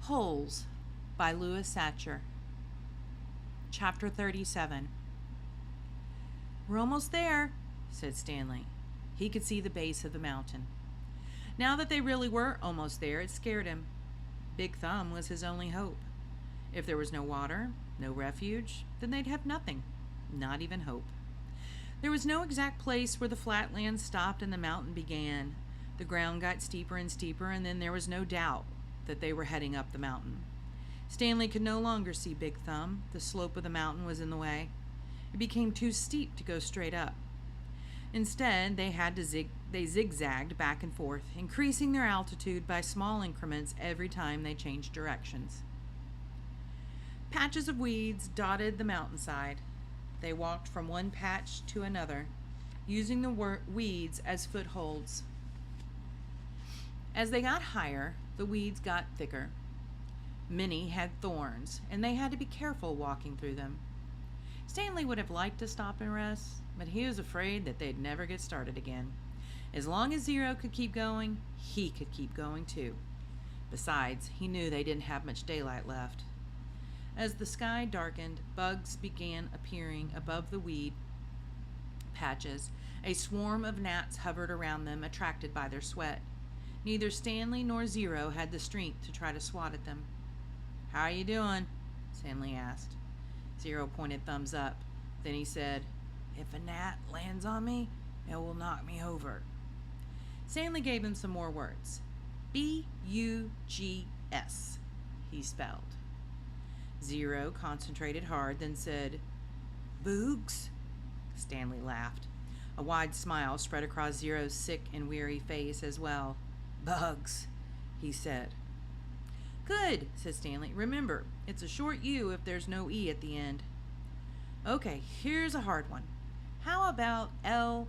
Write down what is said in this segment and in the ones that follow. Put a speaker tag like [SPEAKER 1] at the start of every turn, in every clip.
[SPEAKER 1] Holes by Sachar. Chapter 37. "We're almost there," said Stanley. He could see the base of the mountain. Now that they really were almost there, it scared him. Big Thumb was his only hope. If there was no water, no refuge, then they'd have nothing, not even hope. There was no exact place where the flatland stopped and the mountain began. The ground got steeper and steeper, and then there was no doubt that they were heading up the mountain. Stanley could no longer see Big Thumb. The slope of the mountain was in the way. It became too steep to go straight up. Instead, they zigzagged back and forth, increasing their altitude by small increments every time they changed directions. Patches of weeds dotted the mountainside. They walked from one patch to another, using the weeds as footholds. As they got higher, the weeds got thicker. Many had thorns, and they had to be careful walking through them. Stanley would have liked to stop and rest, but he was afraid that they'd never get started again. As long as Zero could keep going, he could keep going too. Besides, he knew they didn't have much daylight left. As the sky darkened, bugs began appearing above the weed patches. A swarm of gnats hovered around them, attracted by their sweat. Neither Stanley nor Zero had the strength to try to swat at them. "How are you doing?" Stanley asked. Zero pointed thumbs up. Then he said, "If a gnat lands on me, it will knock me over." Stanley gave him some more words. "B-U-G-S, he spelled. Zero concentrated hard, then said, "Boogs?" Stanley laughed. A wide smile spread across Zero's sick and weary face as well. "Bugs," he said. "Good," said Stanley. "Remember, it's a short U if there's no E at the end." "Okay, here's a hard one. How about L-U-N-C-H?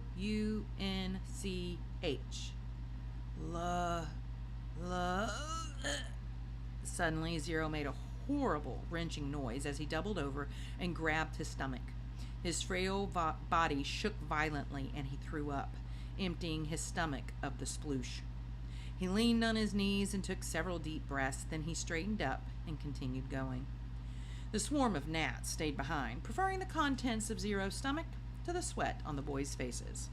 [SPEAKER 1] Suddenly, Zero made a horrible wrenching noise as he doubled over and grabbed his stomach. His frail body shook violently and he threw up, emptying his stomach of the sploosh. He leaned on his knees and took several deep breaths. Then he straightened up and continued going. The swarm of gnats stayed behind, preferring the contents of Zero's stomach to the sweat on the boys' faces.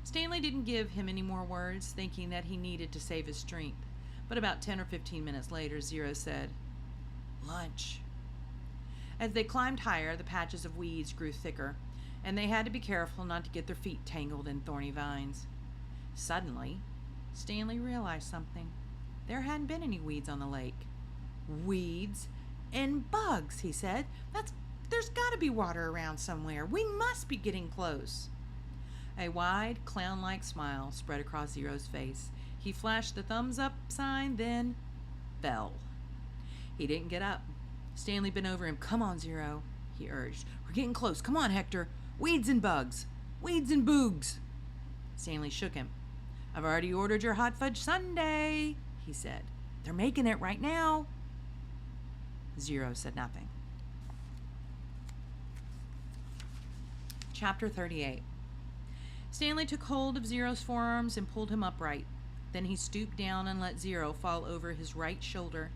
[SPEAKER 1] Stanley didn't give him any more words, thinking that he needed to save his strength. But about 10 or 15 minutes later, Zero said, "Lunch." As they climbed higher, the patches of weeds grew thicker, and they had to be careful not to get their feet tangled in thorny vines. Suddenly, Stanley realized something. There hadn't been any weeds on the lake. "Weeds and bugs," he said. There's got to be water around somewhere. We must be getting close." A wide, clown-like smile spread across Zero's face. He flashed the thumbs-up sign, then fell. He didn't get up. Stanley bent over him. "Come on, Zero," he urged. "We're getting close. Come on, Hector. Weeds and bugs. Weeds and boogs." Stanley shook him. "I've already ordered your hot fudge sundae," he said. "They're making it right now." Zero said nothing. Chapter 38. Stanley took hold of Zero's forearms and pulled him upright. Then he stooped down and let Zero fall over his right shoulder.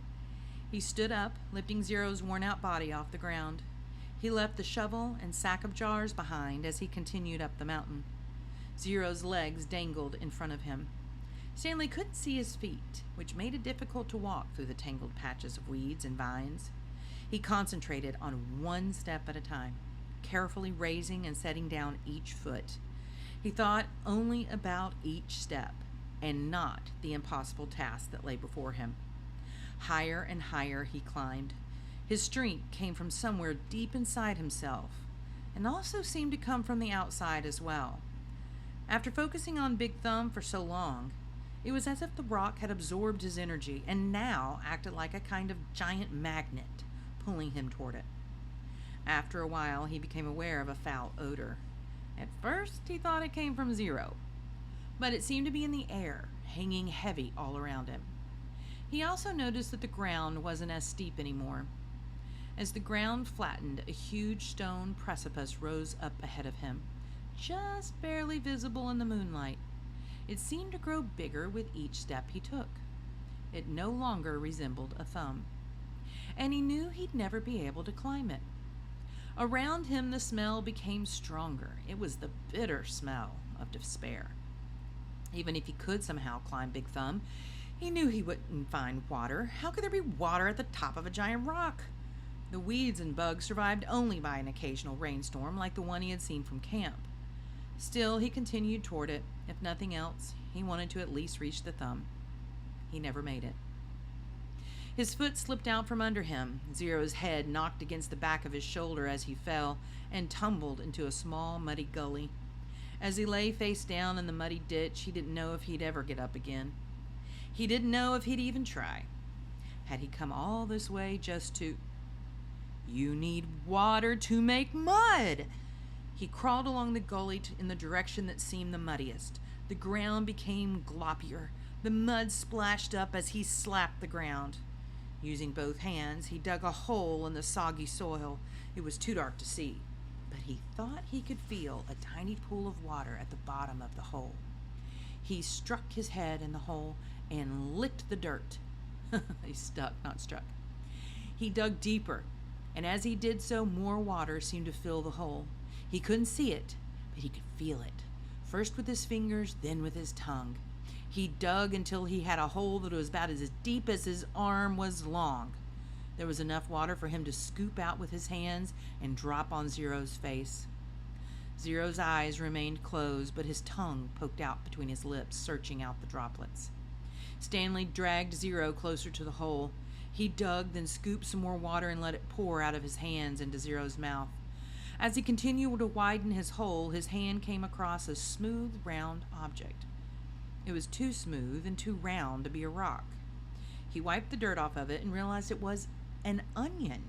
[SPEAKER 1] He stood up, lifting Zero's worn-out body off the ground. He left the shovel and sack of jars behind as he continued up the mountain. Zero's legs dangled in front of him. Stanley couldn't see his feet, which made it difficult to walk through the tangled patches of weeds and vines. He concentrated on one step at a time, carefully raising and setting down each foot. He thought only about each step and not the impossible task that lay before him. Higher and higher he climbed. His strength came from somewhere deep inside himself, and also seemed to come from the outside as well. After focusing on Big Thumb for so long, it was as if the rock had absorbed his energy and now acted like a kind of giant magnet, pulling him toward it. After a while, he became aware of a foul odor. At first, he thought it came from Zero, but it seemed to be in the air, hanging heavy all around him. He also noticed that the ground wasn't as steep anymore. As the ground flattened, a huge stone precipice rose up ahead of him, just barely visible in the moonlight. It seemed to grow bigger with each step he took. It no longer resembled a thumb. And he knew he'd never be able to climb it. Around him, the smell became stronger. It was the bitter smell of despair. Even if he could somehow climb Big Thumb, he knew he wouldn't find water. How could there be water at the top of a giant rock? The weeds and bugs survived only by an occasional rainstorm like the one he had seen from camp. Still, he continued toward it. If nothing else, he wanted to at least reach the thumb. He never made it. His foot slipped out from under him. Zero's head knocked against the back of his shoulder as he fell and tumbled into a small, muddy gully. As he lay face down in the muddy ditch, he didn't know if he'd ever get up again. He didn't know if he'd even try. Had he come all this way just to... You need water to make mud! He crawled along the gully in the direction that seemed the muddiest. The ground became gloppier. The mud splashed up as he slapped the ground. Using both hands, he dug a hole in the soggy soil. It was too dark to see, but he thought he could feel a tiny pool of water at the bottom of the hole. He struck his head in the hole and licked the dirt. He stuck, not struck. He dug deeper, and as he did so, more water seemed to fill the hole. He couldn't see it, but he could feel it, first with his fingers, then with his tongue. He dug until he had a hole that was about as deep as his arm was long. There was enough water for him to scoop out with his hands and drop on Zero's face. Zero's eyes remained closed, but his tongue poked out between his lips, searching out the droplets. Stanley dragged Zero closer to the hole. He dug, then scooped some more water and let it pour out of his hands into Zero's mouth. As he continued to widen his hole, his hand came across a smooth, round object. It was too smooth and too round to be a rock. He wiped the dirt off of it and realized it was an onion.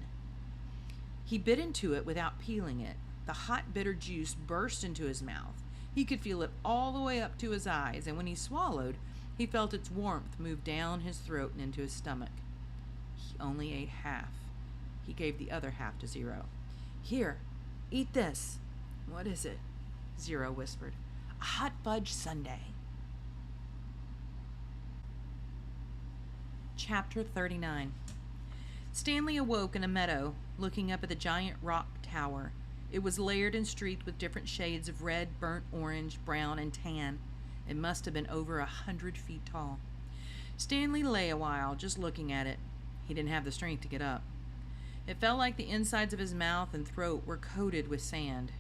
[SPEAKER 1] He bit into it without peeling it. The hot, bitter juice burst into his mouth. He could feel it all the way up to his eyes, and when he swallowed, he felt its warmth move down his throat and into his stomach. He only ate half. He gave the other half to Zero. Here, eat this. What is it? Zero whispered. A hot fudge sundae. Chapter 39. Stanley awoke in a meadow, looking up at the giant rock tower. It was layered and streaked with different shades of red, burnt orange, brown, and tan. It must have been over 100 feet tall. Stanley lay a while, just looking at it. He didn't have the strength to get up. It felt like the insides of his mouth and throat were coated with sand.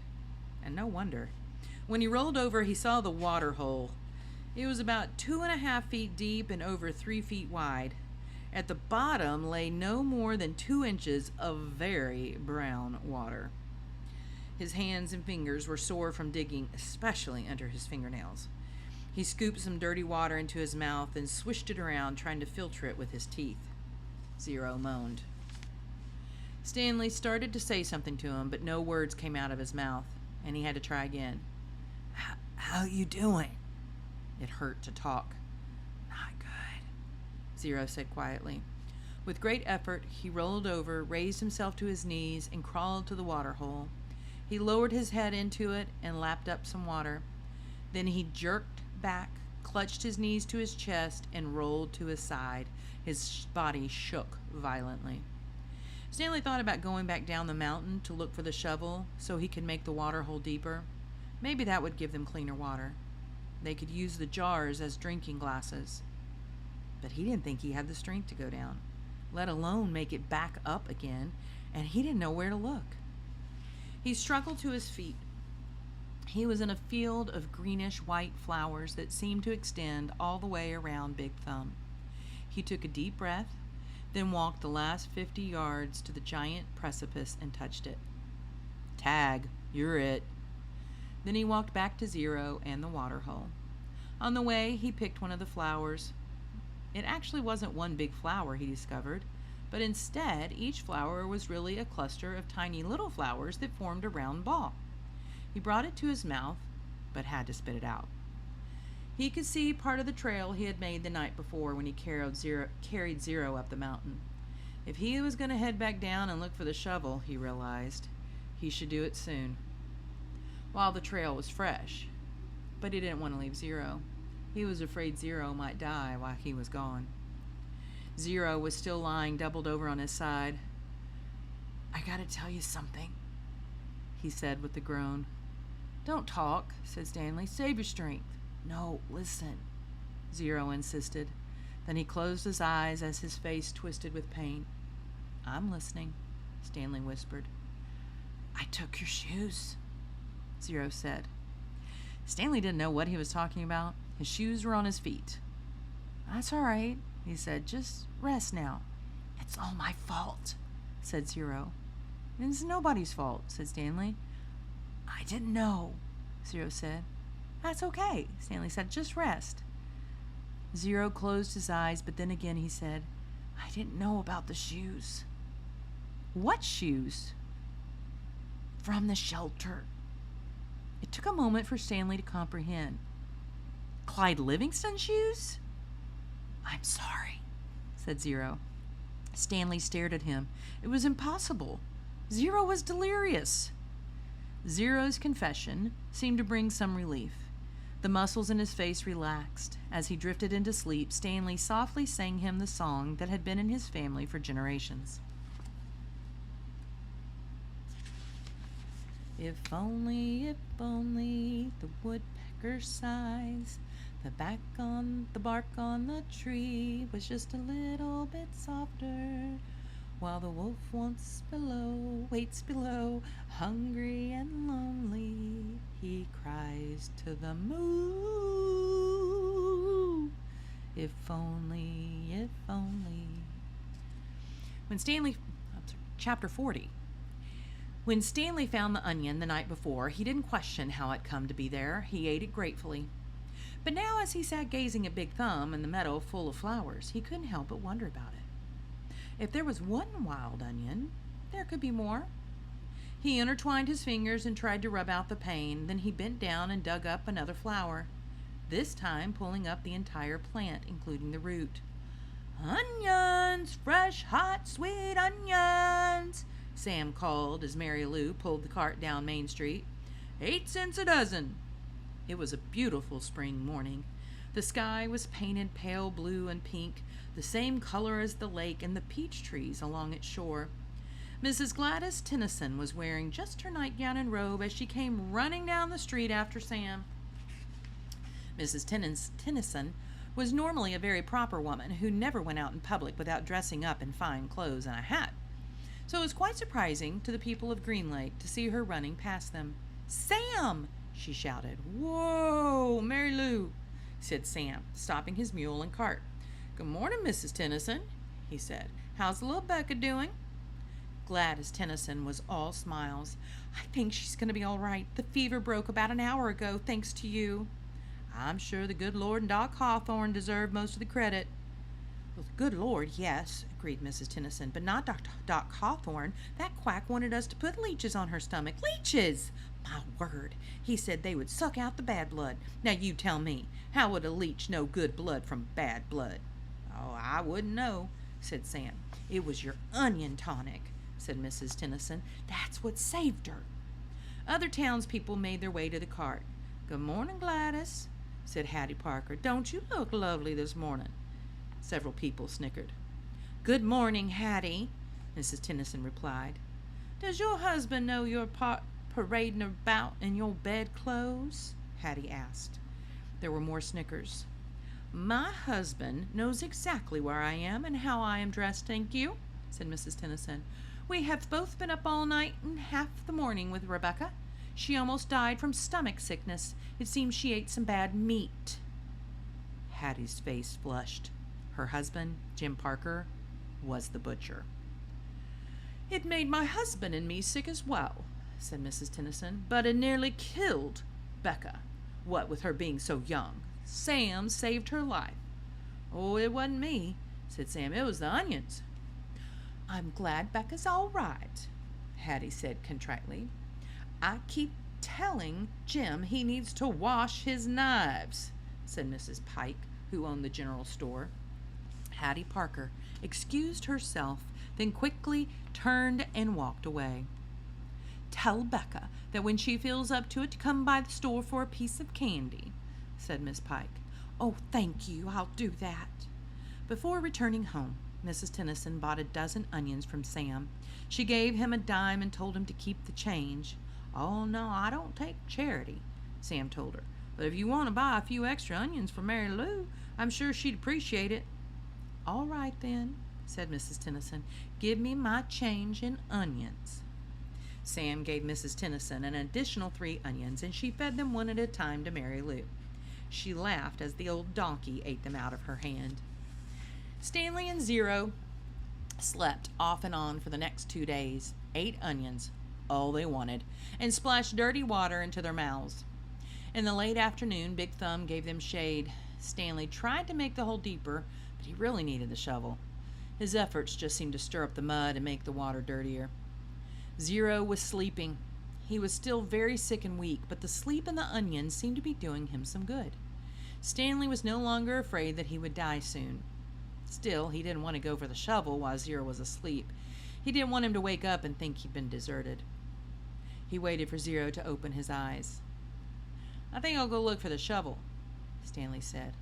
[SPEAKER 1] And no wonder. When he rolled over, he saw the water hole. It was about 2.5 feet deep and over 3 feet wide. At the bottom lay no more than 2 inches of very brown water. His hands and fingers were sore from digging, especially under his fingernails. He scooped some dirty water into his mouth and swished it around, trying to filter it with his teeth. Zero moaned. Stanley started to say something to him, but no words came out of his mouth, and he had to try again. How you doing? It hurt to talk. Not good, Zero said quietly. With great effort, he rolled over, raised himself to his knees, and crawled to the water hole. He lowered his head into it and lapped up some water. Then he jerked back, clutched his knees to his chest, and rolled to his side. His body shook violently. Stanley thought about going back down the mountain to look for the shovel so he could make the water hole deeper. Maybe that would give them cleaner water. They could use the jars as drinking glasses. But he didn't think he had the strength to go down, let alone make it back up again, and he didn't know where to look. He struggled to his feet. He was in a field of greenish-white flowers that seemed to extend all the way around Big Thumb. He took a deep breath, then walked the last 50 yards to the giant precipice and touched it. Tag, you're it. Then he walked back to Zero and the water hole. On the way, he picked one of the flowers. It actually wasn't one big flower, he discovered, but instead, each flower was really a cluster of tiny little flowers that formed a round ball. He brought it to his mouth, but had to spit it out. He could see part of the trail he had made the night before when he carried Zero up the mountain. If he was going to head back down and look for the shovel, he realized, he should do it soon, while the trail was fresh. But he didn't want to leave Zero. He was afraid Zero might die while he was gone. Zero was still lying doubled over on his side. "I gotta tell you something," he said with a groan. "Don't talk," said Stanley. "Save your strength." "No, listen," Zero insisted. Then he closed his eyes as his face twisted with pain. "I'm listening," Stanley whispered. "I took your shoes," Zero said. Stanley didn't know what he was talking about. His shoes were on his feet. "That's all right," he said. "Just rest now." "It's all my fault," said Zero. "It's nobody's fault," said Stanley. "I didn't know," Zero said. "That's okay," Stanley said. "Just rest." Zero closed his eyes, but then again he said, "I didn't know about the shoes." "What shoes?" "From the shelter." It took a moment for Stanley to comprehend. "Clyde Livingston's shoes?" "I'm sorry," said Zero. Stanley stared at him. It was impossible. Zero was delirious. Zero's confession seemed to bring some relief. The muscles in his face relaxed. As he drifted into sleep, Stanley softly sang him the song that had been in his family for generations. If only the woodpecker sighs, the bark on the tree was just a little bit softer, while the wolf waits below, hungry and lonely, he cries to the moo. If only. Chapter 40. When Stanley found the onion the night before, he didn't question how it come to be there. He ate it gratefully. But now, as he sat gazing at Big Thumb in the meadow full of flowers, he couldn't help but wonder about it. If there was one wild onion, there could be more. He intertwined his fingers and tried to rub out the pain. Then he bent down and dug up another flower, this time pulling up the entire plant, including the root. "Onions! Fresh, hot, sweet onions!" Sam called as Mary Lou pulled the cart down Main Street. 8 cents a dozen. It was a beautiful spring morning. The sky was painted pale blue and pink, the same color as the lake and the peach trees along its shore. Mrs. Gladys Tennyson was wearing just her nightgown and robe as she came running down the street after Sam. Mrs. Tennyson was normally a very proper woman who never went out in public without dressing up in fine clothes and a hat. So it was quite surprising to the people of Green Lake to see her running past them. "Sam!" she shouted. "Whoa, Mary Lou," said Sam, stopping his mule and cart. "Good morning, Mrs. Tennyson," he said. "How's little Becca doing?" Gladys Tennyson was all smiles. "I think she's going to be all right. The fever broke about an hour ago, thanks to you." "I'm sure the good Lord and Doc Hawthorne deserve most of the credit." "Well, the good Lord, yes," agreed Mrs. Tennyson, "but not Doc Hawthorne. That quack wanted us to put leeches on her stomach." "Leeches! My word, he said they would suck out the bad blood. Now you tell me, how would a leech know good blood from bad blood?" "Oh, I wouldn't know," said Sam. "It was your onion tonic," said Mrs. Tennyson. "That's what saved her." Other townspeople made their way to the cart. "Good morning, Gladys," said Hattie Parker. "Don't you look lovely this morning?" Several people snickered. "Good morning, Hattie," Mrs. Tennyson replied. "Does your husband know you're parading about in your bedclothes?" Hattie asked. There were more snickers. "My husband knows exactly where I am and how I am dressed, thank you," said Mrs. Tennyson. "We have both been up all night and half the morning with Rebecca. She almost died from stomach sickness. It seems she ate some bad meat." Hattie's face flushed. Her husband, Jim Parker, was the butcher. "It made my husband and me sick as well," said Mrs. Tennyson, "but it nearly killed Becca. What with her being so young. Sam saved her life." "Oh, it wasn't me," said Sam. "It was the onions." "I'm glad Becca's all right," Hattie said contritely. "I keep telling Jim he needs to wash his knives," said Mrs. Pike, who owned the general store. Hattie Parker excused herself, then quickly turned and walked away. "Tell Becca that when she feels up to it to come by the store for a piece of candy," said Miss Pike. "Oh, thank you, I'll do that." Before returning home, Mrs. Tennyson bought a dozen onions from Sam. She gave him a dime and told him to keep the change. "Oh, no, I don't take charity," Sam told her. "But if you want to buy a few extra onions for Mary Lou, I'm sure she'd appreciate it." "All right, then," said Mrs. Tennyson. "Give me my change in onions." Sam gave Mrs. Tennyson an additional 3 onions, and she fed them one at a time to Mary Lou. She laughed as the old donkey ate them out of her hand. Stanley and Zero slept off and on for the next 2 days, ate onions, all they wanted, and splashed dirty water into their mouths. In the late afternoon, Big Thumb gave them shade. Stanley tried to make the hole deeper, but he really needed the shovel. His efforts just seemed to stir up the mud and make the water dirtier. Zero was sleeping. He was still very sick and weak, but the sleep and the onions seemed to be doing him some good. Stanley was no longer afraid that he would die soon. Still, he didn't want to go for the shovel while Zero was asleep. He didn't want him to wake up and think he'd been deserted. He waited for Zero to open his eyes. "I think I'll go look for the shovel," Stanley said.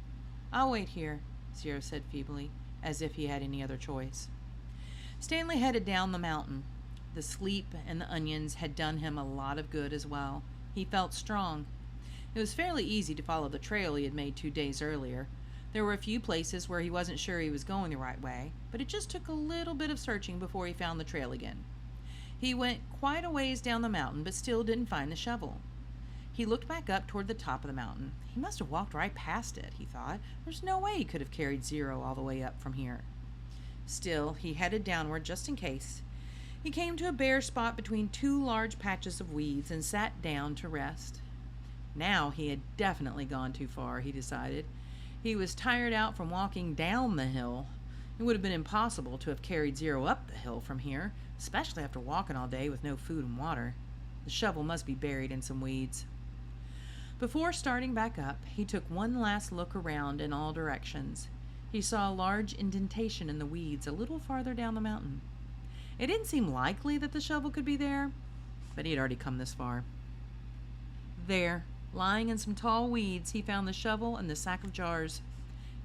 [SPEAKER 1] "I'll wait here," Zero said feebly, as if he had any other choice. Stanley headed down the mountain. The sleep and the onions had done him a lot of good as well. He felt strong. It was fairly easy to follow the trail he had made 2 days earlier. There were a few places where he wasn't sure he was going the right way, but it just took a little bit of searching before he found the trail again. He went quite a ways down the mountain, but still didn't find the shovel. He looked back up toward the top of the mountain. He must have walked right past it, he thought. There's no way he could have carried Zero all the way up from here. Still, he headed downward just in case. He came to a bare spot between 2 large patches of weeds and sat down to rest. Now he had definitely gone too far, he decided. He was tired out from walking down the hill. It would have been impossible to have carried Zero up the hill from here, especially after walking all day with no food and water. The shovel must be buried in some weeds. Before starting back up, he took one last look around in all directions. He saw a large indentation in the weeds a little farther down the mountain. It didn't seem likely that the shovel could be there, but he had already come this far. There, lying in some tall weeds, he found the shovel and the sack of jars.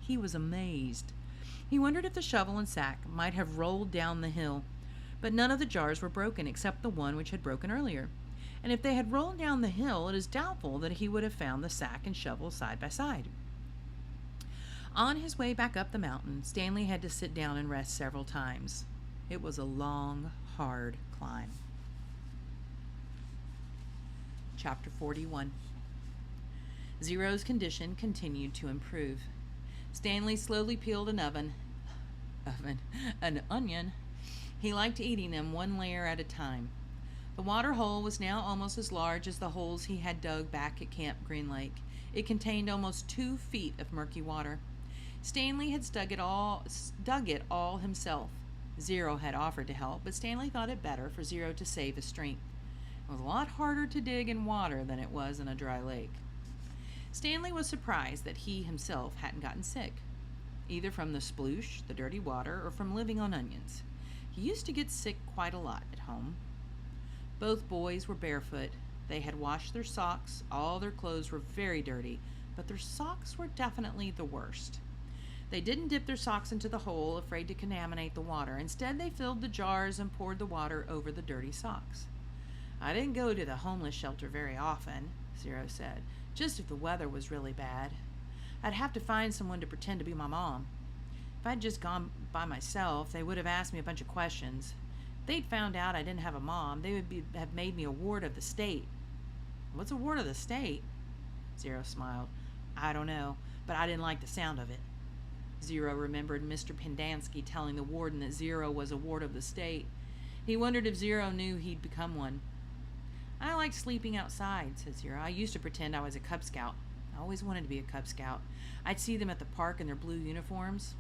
[SPEAKER 1] He was amazed. He wondered if the shovel and sack might have rolled down the hill, but none of the jars were broken except the one which had broken earlier. And if they had rolled down the hill, it is doubtful that he would have found the sack and shovel side by side. On his way back up the mountain, Stanley had to sit down and rest several times. It was a long, hard climb. Chapter 41. Zero's condition continued to improve. Stanley slowly peeled an onion. He liked eating them one layer at a time. The water hole was now almost as large as the holes he had dug back at Camp Green Lake. It contained almost 2 feet of murky water. Stanley had dug it all himself. Zero had offered to help, but Stanley thought it better for Zero to save his strength. It was a lot harder to dig in water than it was in a dry lake. Stanley was surprised that he himself hadn't gotten sick, either from the sploosh, the dirty water, or from living on onions. He used to get sick quite a lot at home. Both boys were barefoot. They had washed their socks. All their clothes were very dirty, but their socks were definitely the worst. They didn't dip their socks into the hole, afraid to contaminate the water. Instead, they filled the jars and poured the water over the dirty socks. "I didn't go to the homeless shelter very often," Zero said, "just if the weather was really bad. I'd have to find someone to pretend to be my mom. If I'd just gone by myself, they would have asked me a bunch of questions. If they'd found out I didn't have a mom, they would have made me a ward of the state." "What's a ward of the state?" Zero smiled. "I don't know, but I didn't like the sound of it." Zero remembered Mr. Pendansky telling the warden that Zero was a ward of the state. He wondered if Zero knew he'd become one. "I like sleeping outside," said Zero. "I used to pretend I was a Cub Scout. I always wanted to be a Cub Scout. I'd see them at the park in their blue uniforms."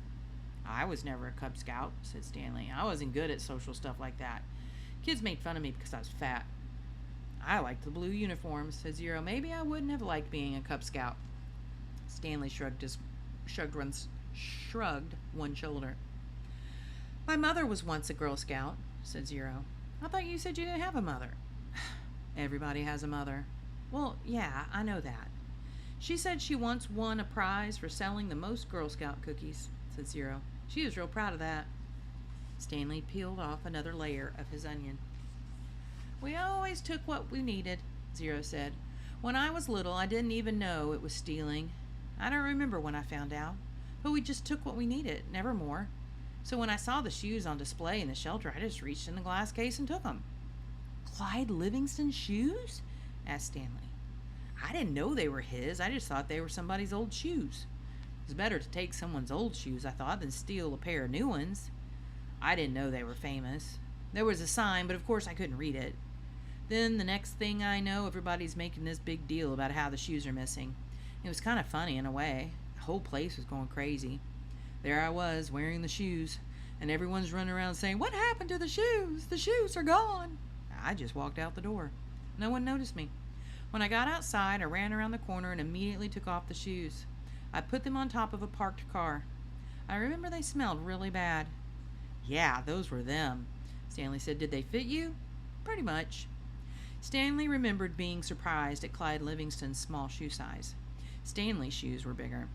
[SPEAKER 1] "I was never a Cub Scout," said Stanley. "I wasn't good at social stuff like that. Kids made fun of me because I was fat." "I liked the blue uniforms," said Zero. "Maybe I wouldn't have liked being a Cub Scout." Stanley shrugged one shoulder. "My mother was once a Girl Scout," said Zero. "I thought you said you didn't have a mother." "Everybody has a mother." "Well, yeah, I know that. She said she once won a prize for selling the most Girl Scout cookies," said Zero. "She was real proud of that." Stanley peeled off another layer of his onion. We always took what we needed, Zero said. When I was little, I didn't even know it was stealing. I don't remember when I found out, but we just took what we needed, never more. So when I saw the shoes on display in the shelter, I just reached in the glass case and took them. Clyde Livingston's shoes? Asked Stanley. I didn't know they were his. I just thought they were somebody's old shoes. It was better to take someone's old shoes, I thought, than steal a pair of new ones. I didn't know they were famous. There was a sign, but of course I couldn't read it. Then the next thing I know, everybody's making this big deal about how the shoes are missing. It was kind of funny in a way. The whole place was going crazy. There I was, wearing the shoes, and everyone's running around saying, "What happened to the shoes? The shoes are gone." I just walked out the door. No one noticed me. When I got outside, I ran around the corner and immediately took off the shoes. I put them on top of a parked car. I remember they smelled really bad. Yeah, those were them, Stanley said. Did they fit you? Pretty much. Stanley remembered being surprised at Clyde Livingston's small shoe size. Stanley's shoes were bigger.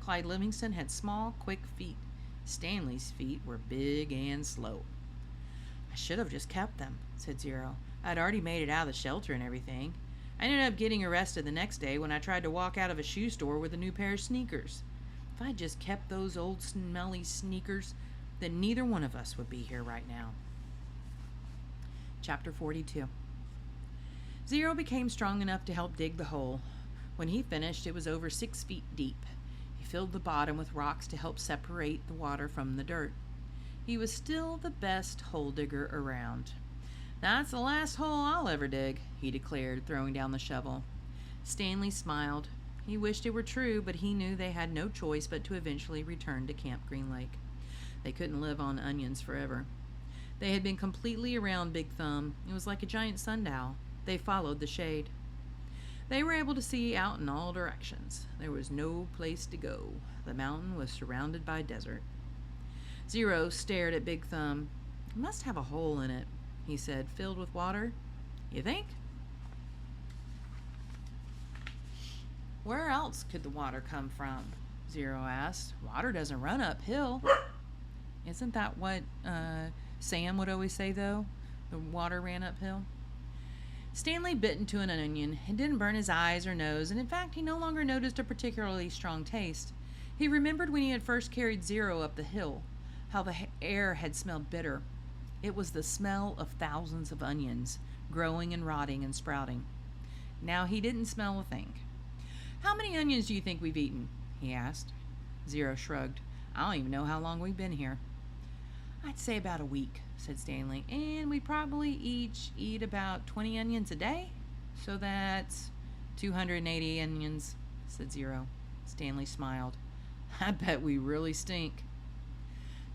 [SPEAKER 1] Clyde Livingston had small, quick feet. Stanley's feet were big and slow. I should have just kept them, said Zero. I'd already made it out of the shelter and everything. I ended up getting arrested the next day when I tried to walk out of a shoe store with a new pair of sneakers. If I'd just kept those old smelly sneakers, then neither one of us would be here right now. Chapter 42. Zero became strong enough to help dig the hole. When he finished, it was over 6 feet deep. He filled the bottom with rocks to help separate the water from the dirt. He was still the best hole digger around. That's the last hole I'll ever dig, he declared, throwing down the shovel. Stanley smiled. He wished it were true, but he knew they had no choice but to eventually return to Camp Green Lake. They couldn't live on onions forever. They had been completely around Big Thumb. It was like a giant sundial. They followed the shade. They were able to see out in all directions. There was no place to go. The mountain was surrounded by desert. Zero stared at Big Thumb. It must have a hole in it, he said, filled with water. You think? Where else could the water come from? Zero asked. Water doesn't run uphill. Isn't that what Sam would always say, though? The water ran uphill? Stanley bit into an onion. It didn't burn his eyes or nose, and in fact, he no longer noticed a particularly strong taste. He remembered when he had first carried Zero up the hill, how the air had smelled bitter. It was the smell of thousands of onions, growing and rotting and sprouting. Now he didn't smell a thing. How many onions do you think we've eaten? He asked. Zero shrugged. I don't even know how long we've been here. I'd say about a week, said Stanley, and we probably each eat about 20 onions a day. So that's 280 onions, said Zero. Stanley smiled. I bet we really stink.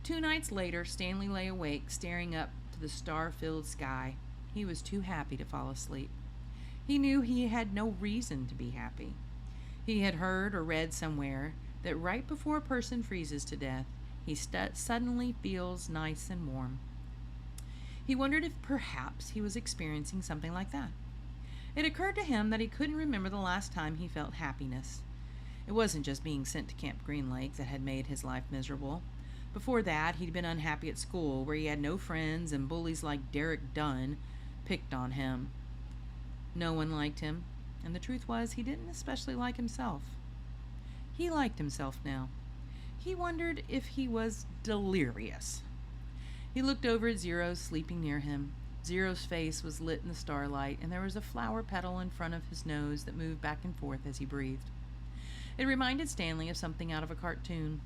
[SPEAKER 1] 2 nights later, Stanley lay awake, staring up to the star-filled sky. He was too happy to fall asleep. He knew he had no reason to be happy. He had heard or read somewhere that right before a person freezes to death, he suddenly feels nice and warm. He wondered if perhaps he was experiencing something like that. It occurred to him that he couldn't remember the last time he felt happiness. It wasn't just being sent to Camp Green Lake that had made his life miserable. Before that, he'd been unhappy at school, where he had no friends and bullies like Derek Dunn picked on him. No one liked him, and the truth was he didn't especially like himself. He liked himself now. He wondered if he was delirious. He looked over at Zero sleeping near him. Zero's face was lit in the starlight, and there was a flower petal in front of his nose that moved back and forth as he breathed. It reminded Stanley of something out of a cartoon.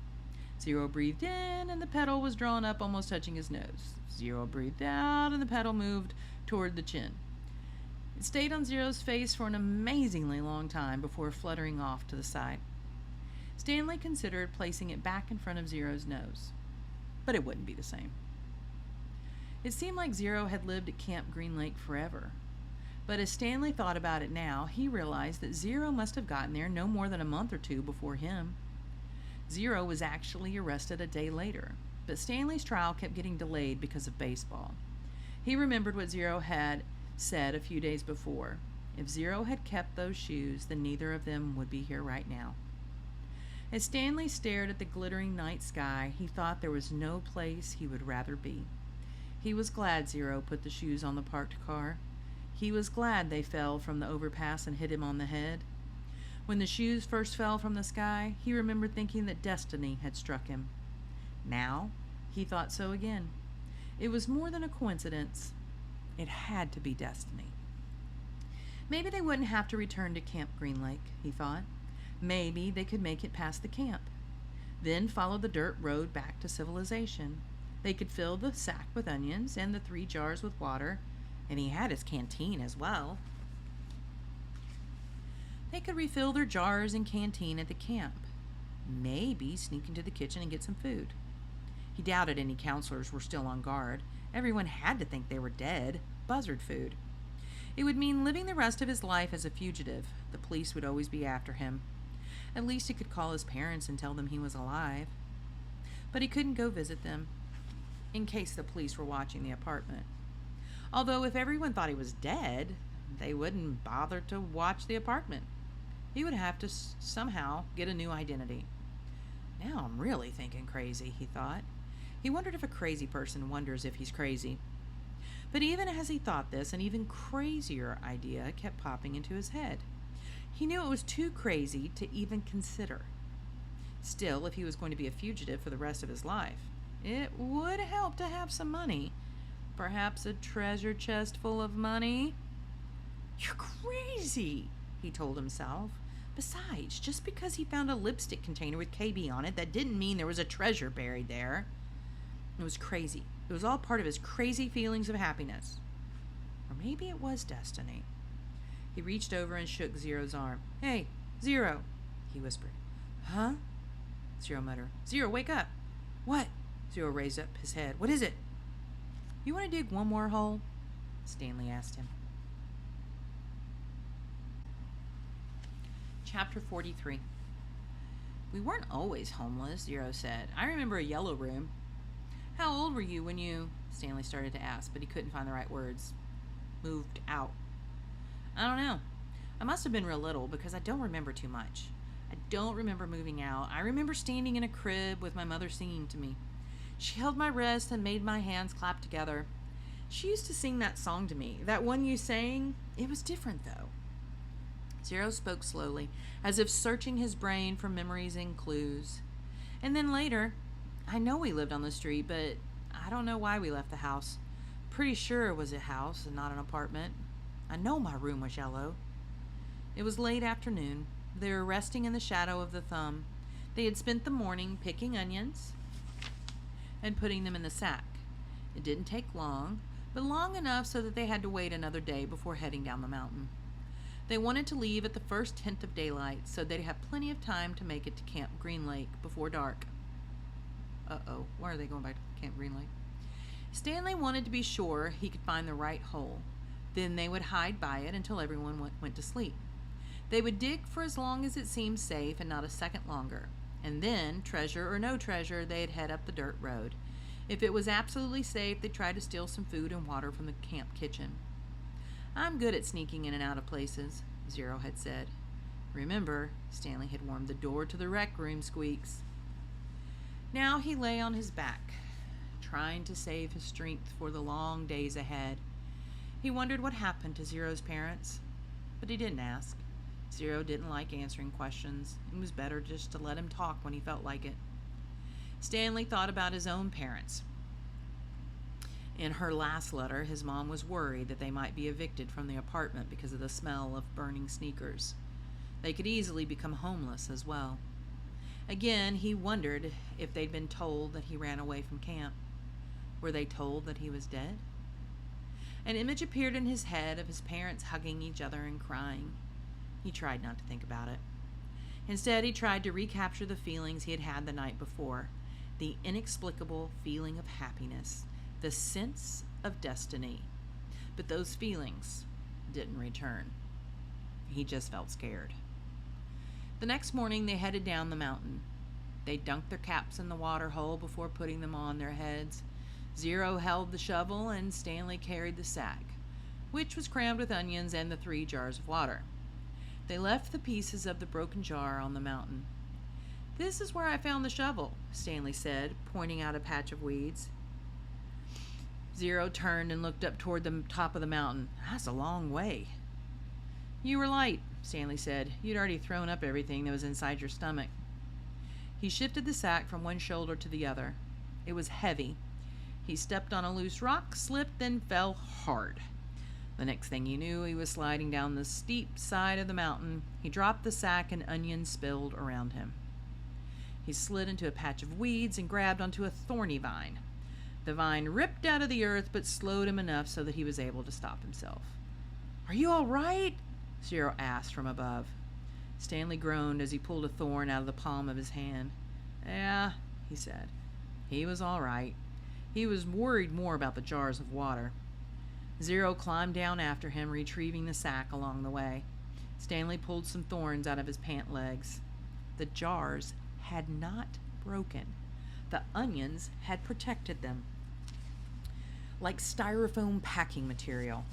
[SPEAKER 1] Zero breathed in, and the petal was drawn up almost touching his nose. Zero breathed out, and the petal moved toward the chin. It stayed on Zero's face for an amazingly long time before fluttering off to the side. Stanley considered placing it back in front of Zero's nose, but it wouldn't be the same. It seemed like Zero had lived at Camp Green Lake forever, but as Stanley thought about it now, he realized that Zero must have gotten there no more than a month or 2 before him. Zero was actually arrested a day later, but Stanley's trial kept getting delayed because of baseball. He remembered what Zero had said a few days before. If Zero had kept those shoes, then neither of them would be here right now. As Stanley stared at the glittering night sky, he thought there was no place he would rather be. He was glad Zero put the shoes on the parked car. He was glad they fell from the overpass and hit him on the head. When the shoes first fell from the sky, he remembered thinking that destiny had struck him. Now, he thought so again. It was more than a coincidence. It had to be destiny. Maybe they wouldn't have to return to Camp Green Lake, he thought. Maybe they could make it past the camp. Then follow the dirt road back to civilization. They could fill the sack with onions and the 3 jars with water, and he had his canteen as well. They could refill their jars and canteen at the camp. Maybe sneak into the kitchen and get some food. He doubted any counselors were still on guard. Everyone had to think they were dead. Buzzard food. It would mean living the rest of his life as a fugitive. The police would always be after him. At least he could call his parents and tell them he was alive. But he couldn't go visit them, in case the police were watching the apartment. Although if everyone thought he was dead, they wouldn't bother to watch the apartment. He would have to somehow get a new identity. Now I'm really thinking crazy, he thought. He wondered if a crazy person wonders if he's crazy. But even as he thought this, an even crazier idea kept popping into his head. He knew it was too crazy to even consider. Still, if he was going to be a fugitive for the rest of his life, it would help to have some money. Perhaps a treasure chest full of money. You're crazy, he told himself. Besides, just because he found a lipstick container with KB on it, that didn't mean there was a treasure buried there. It was crazy. It was all part of his crazy feelings of happiness. Or maybe it was destiny. He reached over and shook Zero's arm. Hey, Zero, he whispered. Huh? Zero muttered. Zero, wake up. What? Zero raised up his head. What is it? You want to dig one more hole? Stanley asked him. Chapter 43. We weren't always homeless, Zero said. I remember a yellow room. How old were you when you, Stanley started to ask, but he couldn't find the right words. Moved out. I don't know. I must have been real little because I don't remember too much. I don't remember moving out. I remember standing in a crib with my mother singing to me. She held my wrist and made my hands clap together. She used to sing that song to me. That one you sang, it was different though. Zero spoke slowly, as if searching his brain for memories and clues. And then later, I know we lived on the street, but I don't know why we left the house. Pretty sure it was a house and not an apartment. I know my room was yellow. It was late afternoon. They were resting in the shadow of the thumb. They had spent the morning picking onions and putting them in the sack. It didn't take long, but long enough so that they had to wait another day before heading down the mountain. They wanted to leave at the first hint of daylight so they'd have plenty of time to make it to Camp Green Lake before dark. Uh-oh, why are they going back to Camp Green Lake? Stanley wanted to be sure he could find the right hole. Then they would hide by it until everyone went to sleep. They would dig for as long as it seemed safe and not a second longer. And then, treasure or no treasure, they'd head up the dirt road. If it was absolutely safe, they'd try to steal some food and water from the camp kitchen. I'm good at sneaking in and out of places, Zero had said. Remember, Stanley had warned, the door to the rec room squeaks. Now he lay on his back, trying to save his strength for the long days ahead. He wondered what happened to Zero's parents, but he didn't ask. Zero didn't like answering questions. It was better just to let him talk when he felt like it. Stanley thought about his own parents. In her last letter, his mom was worried that they might be evicted from the apartment because of the smell of burning sneakers. They could easily become homeless as well. Again, he wondered if they'd been told that he ran away from camp. Were they told that he was dead? An image appeared in his head of his parents hugging each other and crying. He tried not to think about it. Instead, he tried to recapture the feelings he had had the night before, the inexplicable feeling of happiness, the sense of destiny. But those feelings didn't return. He just felt scared. The next morning, they headed down the mountain. They dunked their caps in the water hole before putting them on their heads. Zero held the shovel and Stanley carried the sack, which was crammed with onions and the 3 jars of water. They left the pieces of the broken jar on the mountain. "This is where I found the shovel," Stanley said, pointing out a patch of weeds. Zero turned and looked up toward the top of the mountain. "That's a long way." "You were light," Stanley said. "You'd already thrown up everything that was inside your stomach." He shifted the sack from one shoulder to the other. It was heavy. He stepped on a loose rock, slipped, then fell hard. The next thing he knew, he was sliding down the steep side of the mountain. He dropped the sack and onions spilled around him. He slid into a patch of weeds and grabbed onto a thorny vine. The vine ripped out of the earth but slowed him enough so that he was able to stop himself. "Are you all right?" Zero asked from above. Stanley groaned as he pulled a thorn out of the palm of his hand. "Yeah," he said. He was all right. He was worried more about the jars of water. Zero climbed down after him, retrieving the sack along the way. Stanley pulled some thorns out of his pant legs. The jars had not broken. The onions had protected them, like styrofoam packing material.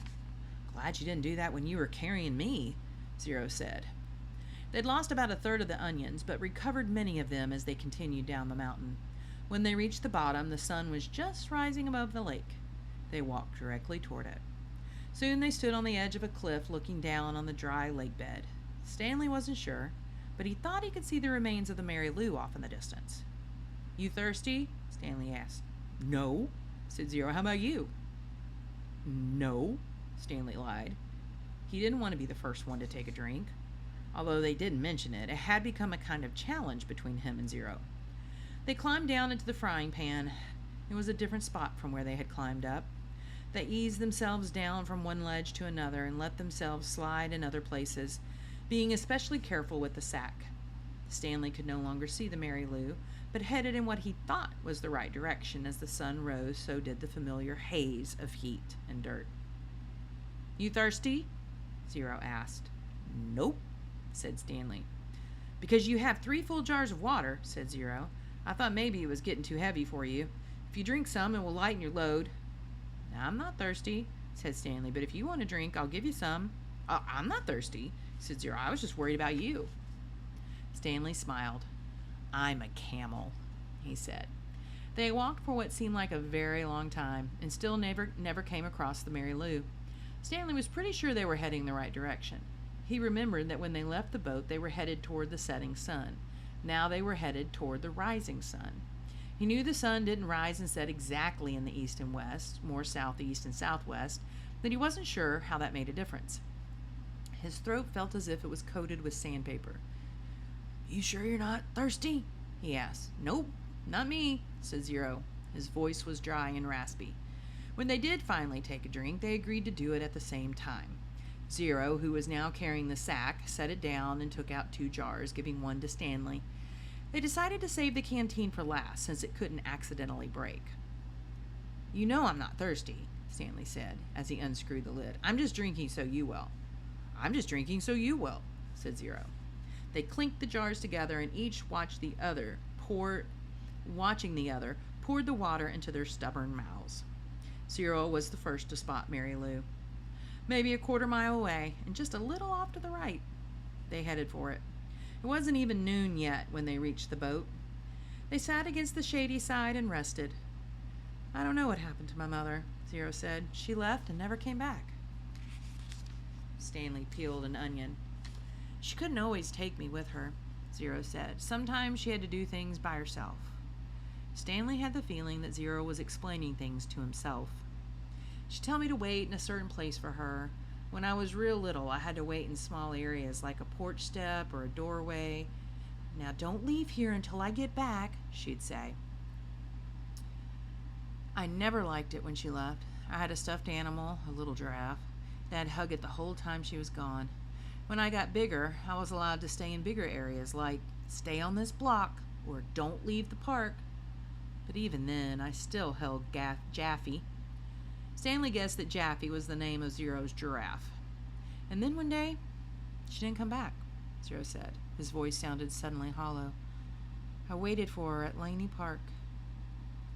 [SPEAKER 1] "Glad you didn't do that when you were carrying me," Zero said. They'd lost about a third of the onions, but recovered many of them as they continued down the mountain. When they reached the bottom, the sun was just rising above the lake. They walked directly toward it. Soon they stood on the edge of a cliff looking down on the dry lake bed. Stanley wasn't sure, but he thought he could see the remains of the Mary Lou off in the distance. "You thirsty?" Stanley asked. "No," said Zero. "How about you?" "No," Stanley lied. He didn't want to be the first one to take a drink. Although they didn't mention it, it had become a kind of challenge between him and Zero. They climbed down into the frying pan. It was a different spot from where they had climbed up. They eased themselves down from one ledge to another and let themselves slide in other places, being especially careful with the sack. Stanley could no longer see the Mary Lou, but headed in what he thought was the right direction. As the sun rose, so did the familiar haze of heat and dirt. "You thirsty?" Zero asked. "Nope," said Stanley. "Because you have 3 full jars of water," said Zero. "I thought maybe it was getting too heavy for you. If you drink some, it will lighten your load." "I'm not thirsty," said Stanley, "but if you want a drink, I'll give you some." "I'm not thirsty," said Zero. "I was just worried about you." Stanley smiled. "I'm a camel," he said. They walked for what seemed like a very long time and still never came across the Mary Lou. Stanley was pretty sure they were heading the right direction. He remembered that when they left the boat, they were headed toward the setting sun. Now they were headed toward the rising sun. He knew the sun didn't rise and set exactly in the east and west, more southeast and southwest, but he wasn't sure how that made a difference. His throat felt as if it was coated with sandpaper. "You sure you're not thirsty?" he asked. "Nope, not me," said Zero. His voice was dry and raspy. When they did finally take a drink, they agreed to do it at the same time. Zero, who was now carrying the sack, set it down and took out 2 jars, giving one to Stanley. They decided to save the canteen for last, since it couldn't accidentally break. "You know I'm not thirsty," Stanley said, as he unscrewed the lid. "I'm just drinking so you will." "I'm just drinking so you will," said Zero. They clinked the jars together and each watching the other poured the water into their stubborn mouths. Zero was the first to spot Mary Lou. Maybe a 1/4 mile away, and just a little off to the right. They headed for it. It wasn't even noon yet when they reached the boat. They sat against the shady side and rested. "I don't know what happened to my mother," Zero said. "She left and never came back." Stanley peeled an onion. "She couldn't always take me with her," Zero said. "Sometimes she had to do things by herself." Stanley had the feeling that Zero was explaining things to himself. "She told me to wait in a certain place for her. When I was real little, I had to wait in small areas like a porch step or a doorway. 'Now don't leave here until I get back,' she'd say." "I never liked it when she left. I had a stuffed animal, a little giraffe. Dad hugged it the whole time she was gone. When I got bigger, I was allowed to stay in bigger areas like stay on this block or don't leave the park. But even then, I still held Jaffy." Stanley guessed that Jaffy was the name of Zero's giraffe. "And then one day, she didn't come back," Zero said. His voice sounded suddenly hollow. "I waited for her at Laney Park."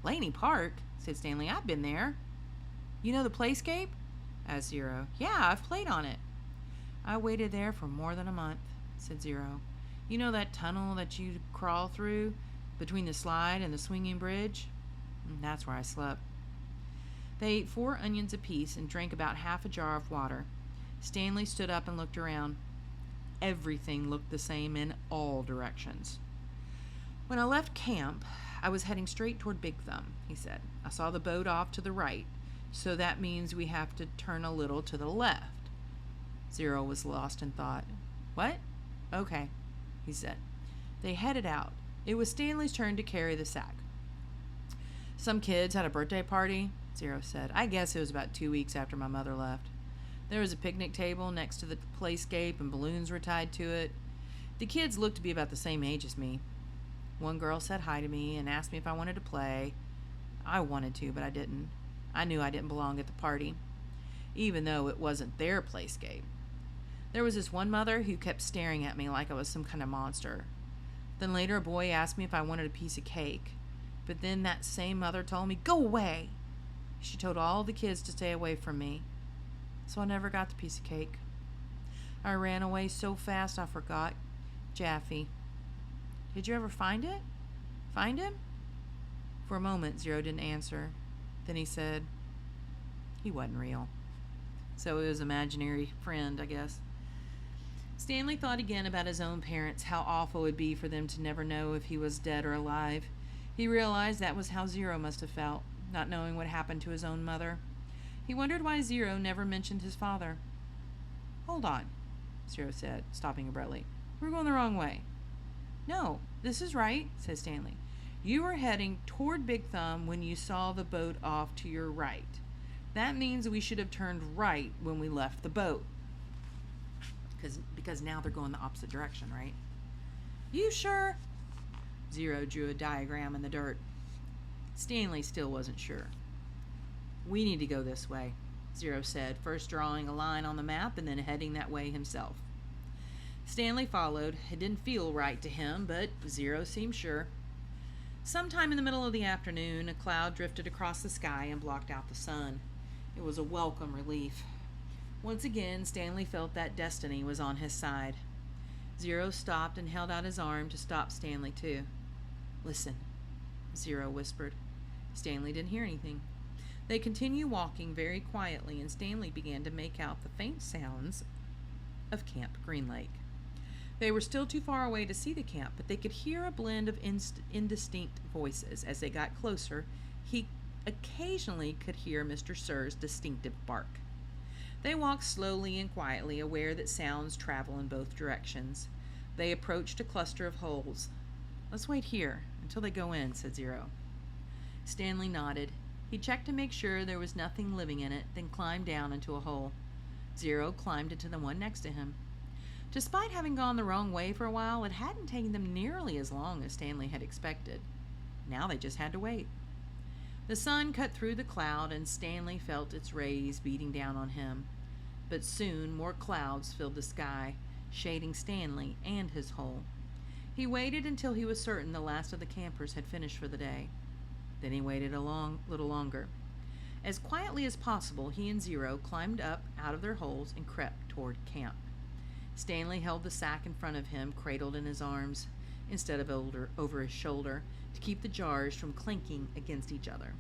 [SPEAKER 1] "Laney Park?" said Stanley. "I've been there." "You know the playscape?" asked Zero. "Yeah, I've played on it." "I waited there for more than a month," said Zero. You know that tunnel that you crawl through between the slide and the swinging bridge? That's where I slept. They ate 4 onions apiece and drank about half a jar of water. Stanley stood up and looked around. Everything looked the same in all directions. When I left camp, I was heading straight toward Big Thumb, he said. I saw the boat off to the right, so that means we have to turn a little to the left. Zero was lost in thought. What? Okay, he said. They headed out. It was Stanley's turn to carry the sack. Some kids had a birthday party, Zero said. I guess it was about 2 weeks after my mother left. There was a picnic table next to the playscape and balloons were tied to it. The kids looked to be about the same age as me. One girl said hi to me and asked me if I wanted to play. I wanted to, but I didn't. I knew I didn't belong at the party, even though it wasn't their playscape. There was this one mother who kept staring at me like I was some kind of monster. Then later a boy asked me if I wanted a piece of cake. But then that same mother told me, "Go away!" She told all the kids to stay away from me. So I never got the piece of cake. I ran away so fast I forgot Jaffe. Did you ever find it? Find him? For a moment, Zero didn't answer. Then he said, he wasn't real. So it was an imaginary friend, I guess. Stanley thought again about his own parents, how awful it would be for them to never know if he was dead or alive. He realized that was how Zero must have felt, not knowing what happened to his own mother. He wondered why Zero never mentioned his father. Hold on, Zero said, stopping abruptly. We're going the wrong way. No, this is right, said Stanley. You were heading toward Big Thumb when you saw the boat off to your right. That means we should have turned right when we left the boat. Because now they're going the opposite direction, right? You sure? Zero drew a diagram in the dirt. Stanley still wasn't sure. We need to go this way, Zero said, first drawing a line on the map and then heading that way himself. Stanley followed. It didn't feel right to him, but Zero seemed sure. Sometime in the middle of the afternoon, a cloud drifted across the sky and blocked out the sun. It was a welcome relief. Once again, Stanley felt that destiny was on his side. Zero stopped and held out his arm to stop Stanley, too. Listen, Zero whispered. Stanley didn't hear anything. They continued walking very quietly, and Stanley began to make out the faint sounds of Camp Green Lake. They were still too far away to see the camp, but they could hear a blend of indistinct voices. As they got closer, he occasionally could hear Mr. Sir's distinctive bark. They walked slowly and quietly, aware that sounds travel in both directions. They approached a cluster of holes. Let's wait here until they go in, said Zero. Stanley nodded. He checked to make sure there was nothing living in it, then climbed down into a hole. Zero climbed into the one next to him. Despite having gone the wrong way for a while, it hadn't taken them nearly as long as Stanley had expected. Now they just had to wait. The sun cut through the cloud, and Stanley felt its rays beating down on him. But soon more clouds filled the sky, shading Stanley and his hole. He waited until he was certain the last of the campers had finished for the day. Then he waited a little longer. As quietly as possible, he and Zero climbed up out of their holes and crept toward camp. Stanley held the sack in front of him, cradled in his arms, instead of over his shoulder, to keep the jars from clinking against each other.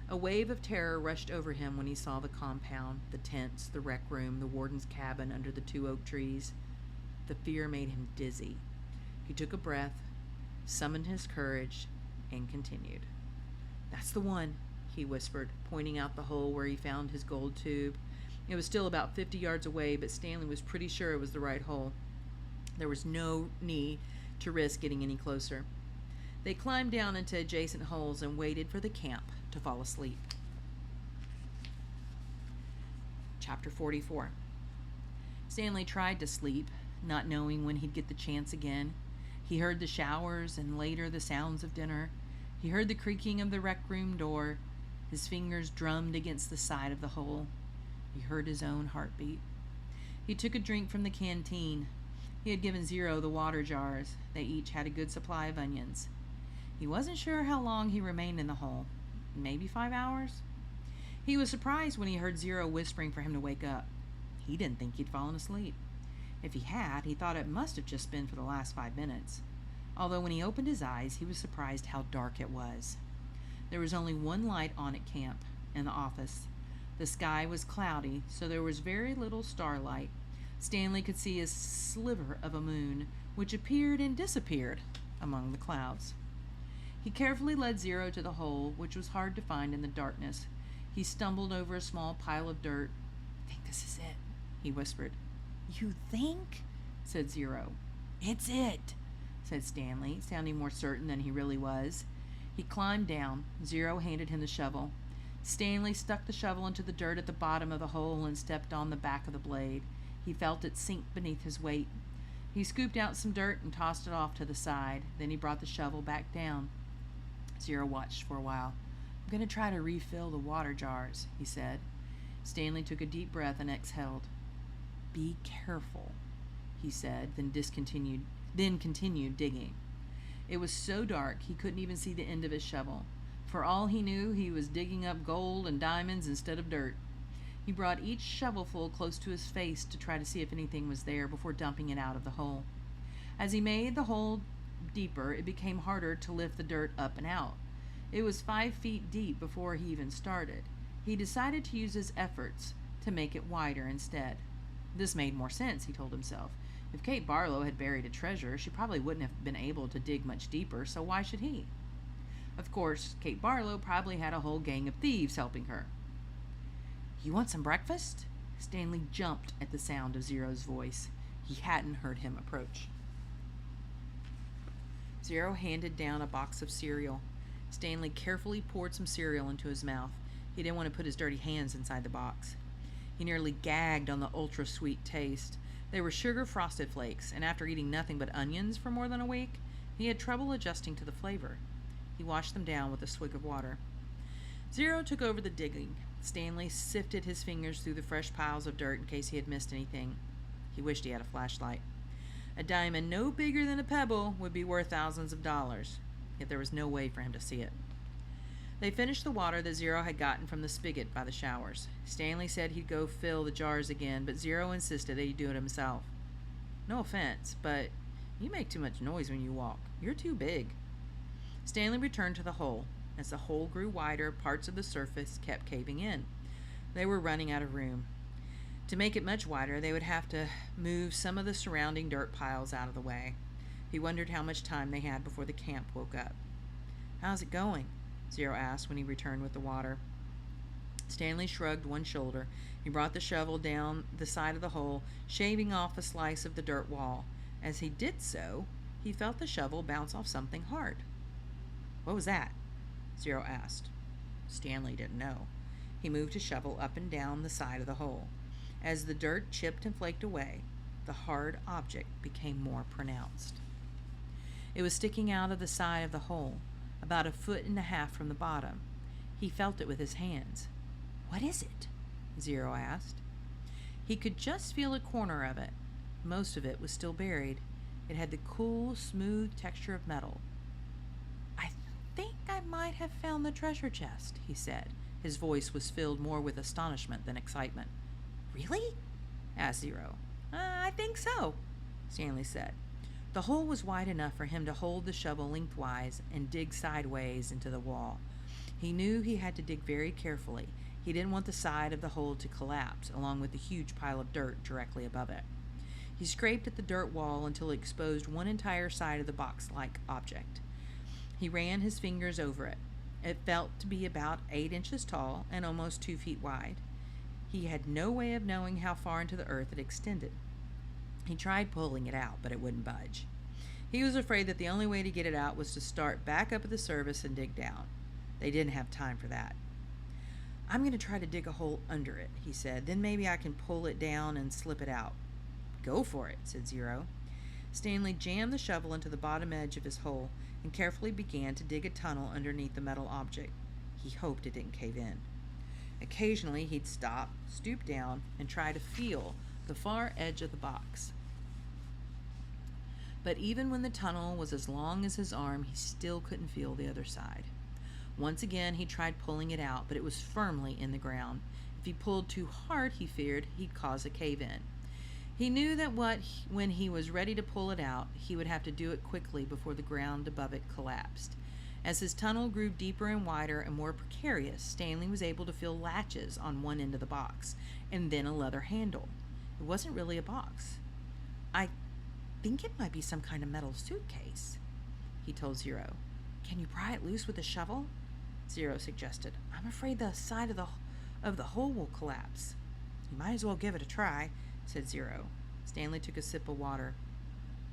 [SPEAKER 1] A wave of terror rushed over him when he saw the compound, the tents, the rec room, the warden's cabin under the 2 oak trees. The fear made him dizzy. He took a breath, summoned his courage, and continued. That's the one, he whispered, pointing out the hole where he found his gold tube. It was still about 50 yards away, but Stanley was pretty sure it was the right hole. There was no need to risk getting any closer. They climbed down into adjacent holes and waited for the camp to fall asleep. Chapter 44. Stanley tried to sleep, not knowing when he'd get the chance again. He heard the showers and later the sounds of dinner. He heard the creaking of the rec room door. His fingers drummed against the side of the hole. He heard his own heartbeat. He took a drink from the canteen. He had given Zero the water jars. They each had a good supply of onions. He wasn't sure how long he remained in the hole. Maybe 5 hours? He was surprised when he heard Zero whispering for him to wake up. He didn't think he'd fallen asleep. If he had, he thought it must have just been for the last 5 minutes. Although when he opened his eyes, he was surprised how dark it was. There was only one light on at camp, in the office. The sky was cloudy, so there was very little starlight. Stanley could see a sliver of a moon, which appeared and disappeared among the clouds. He carefully led Zero to the hole, which was hard to find in the darkness. He stumbled over a small pile of dirt. "I think this is it," he whispered. "You think?" said Zero. "It's it," said Stanley, sounding more certain than he really was. He climbed down. Zero handed him the shovel. Stanley stuck the shovel into the dirt at the bottom of the hole and stepped on the back of the blade. He felt it sink beneath his weight. He scooped out some dirt and tossed it off to the side. Then he brought the shovel back down. Zero watched for a while. "I'm going to try to refill the water jars," he said. Stanley took a deep breath and exhaled. "Be careful," he said, then continued digging. It was so dark he couldn't even see the end of his shovel. For all he knew, he was digging up gold and diamonds instead of dirt. He brought each shovelful close to his face to try to see if anything was there before dumping it out of the hole. As he made the hole deeper, it became harder to lift the dirt up and out. It was 5 feet deep before he even started. He decided to use his efforts to make it wider instead. This made more sense, he told himself. If Kate Barlow had buried a treasure, she probably wouldn't have been able to dig much deeper, so why should he? Of course, Kate Barlow probably had a whole gang of thieves helping her. "You want some breakfast?" Stanley jumped at the sound of Zero's voice. He hadn't heard him approach. Zero handed down a box of cereal. Stanley carefully poured some cereal into his mouth. He didn't want to put his dirty hands inside the box. He nearly gagged on the ultra-sweet taste. They were sugar-frosted flakes, and after eating nothing but onions for more than a week, he had trouble adjusting to the flavor. He washed them down with a swig of water. Zero took over the digging. Stanley sifted his fingers through the fresh piles of dirt in case he had missed anything. He wished he had a flashlight. A diamond no bigger than a pebble would be worth thousands of dollars, yet there was no way for him to see it. They finished the water that Zero had gotten from the spigot by the showers. Stanley said he'd go fill the jars again, but Zero insisted that he'd do it himself. "No offense, but you make too much noise when you walk. You're too big." Stanley returned to the hole. As the hole grew wider, parts of the surface kept caving in. They were running out of room. To make it much wider, they would have to move some of the surrounding dirt piles out of the way. He wondered how much time they had before the camp woke up. "How's it going?" Zero asked when he returned with the water. Stanley shrugged one shoulder. He brought the shovel down the side of the hole, shaving off a slice of the dirt wall. As he did so, he felt the shovel bounce off something hard. "What was that?" Zero asked. Stanley didn't know. He moved his shovel up and down the side of the hole. As the dirt chipped and flaked away, the hard object became more pronounced. It was sticking out of the side of the hole, about 1.5 feet from the bottom. He felt it with his hands. "What is it?" Zero asked. He could just feel a corner of it. Most of it was still buried. It had the cool, smooth texture of metal. "I think I might have found the treasure chest," he said. His voice was filled more with astonishment than excitement. "Really?" asked Zero. I think so," Stanley said. The hole was wide enough for him to hold the shovel lengthwise and dig sideways into the wall. He knew he had to dig very carefully. He didn't want the side of the hole to collapse, along with the huge pile of dirt directly above it. He scraped at the dirt wall until it exposed one entire side of the box-like object. He ran his fingers over it. It felt to be about 8 inches tall and almost 2 feet wide. He had no way of knowing how far into the earth it extended. He tried pulling it out, but it wouldn't budge. He was afraid that the only way to get it out was to start back up at the surface and dig down. They didn't have time for that. "I'm going to try to dig a hole under it," he said. "Then maybe I can pull it down and slip it out." "Go for it," said Zero. Stanley jammed the shovel into the bottom edge of his hole and carefully began to dig a tunnel underneath the metal object. He hoped it didn't cave in. Occasionally he'd stop, stoop down, and try to feel the far edge of the box. But even when the tunnel was as long as his arm, he still couldn't feel the other side. Once again he tried pulling it out, but it was firmly in the ground. If he pulled too hard, he feared he'd cause a cave-in. He knew that when he was ready to pull it out, he would have to do it quickly before the ground above it collapsed. As his tunnel grew deeper and wider and more precarious, Stanley was able to feel latches on one end of the box, and then a leather handle. It wasn't really a box. "I think it might be some kind of metal suitcase," he told Zero. "Can you pry it loose with a shovel?" Zero suggested. "I'm afraid the side of the hole will collapse." "You might as well give it a try," said Zero. Stanley took a sip of water.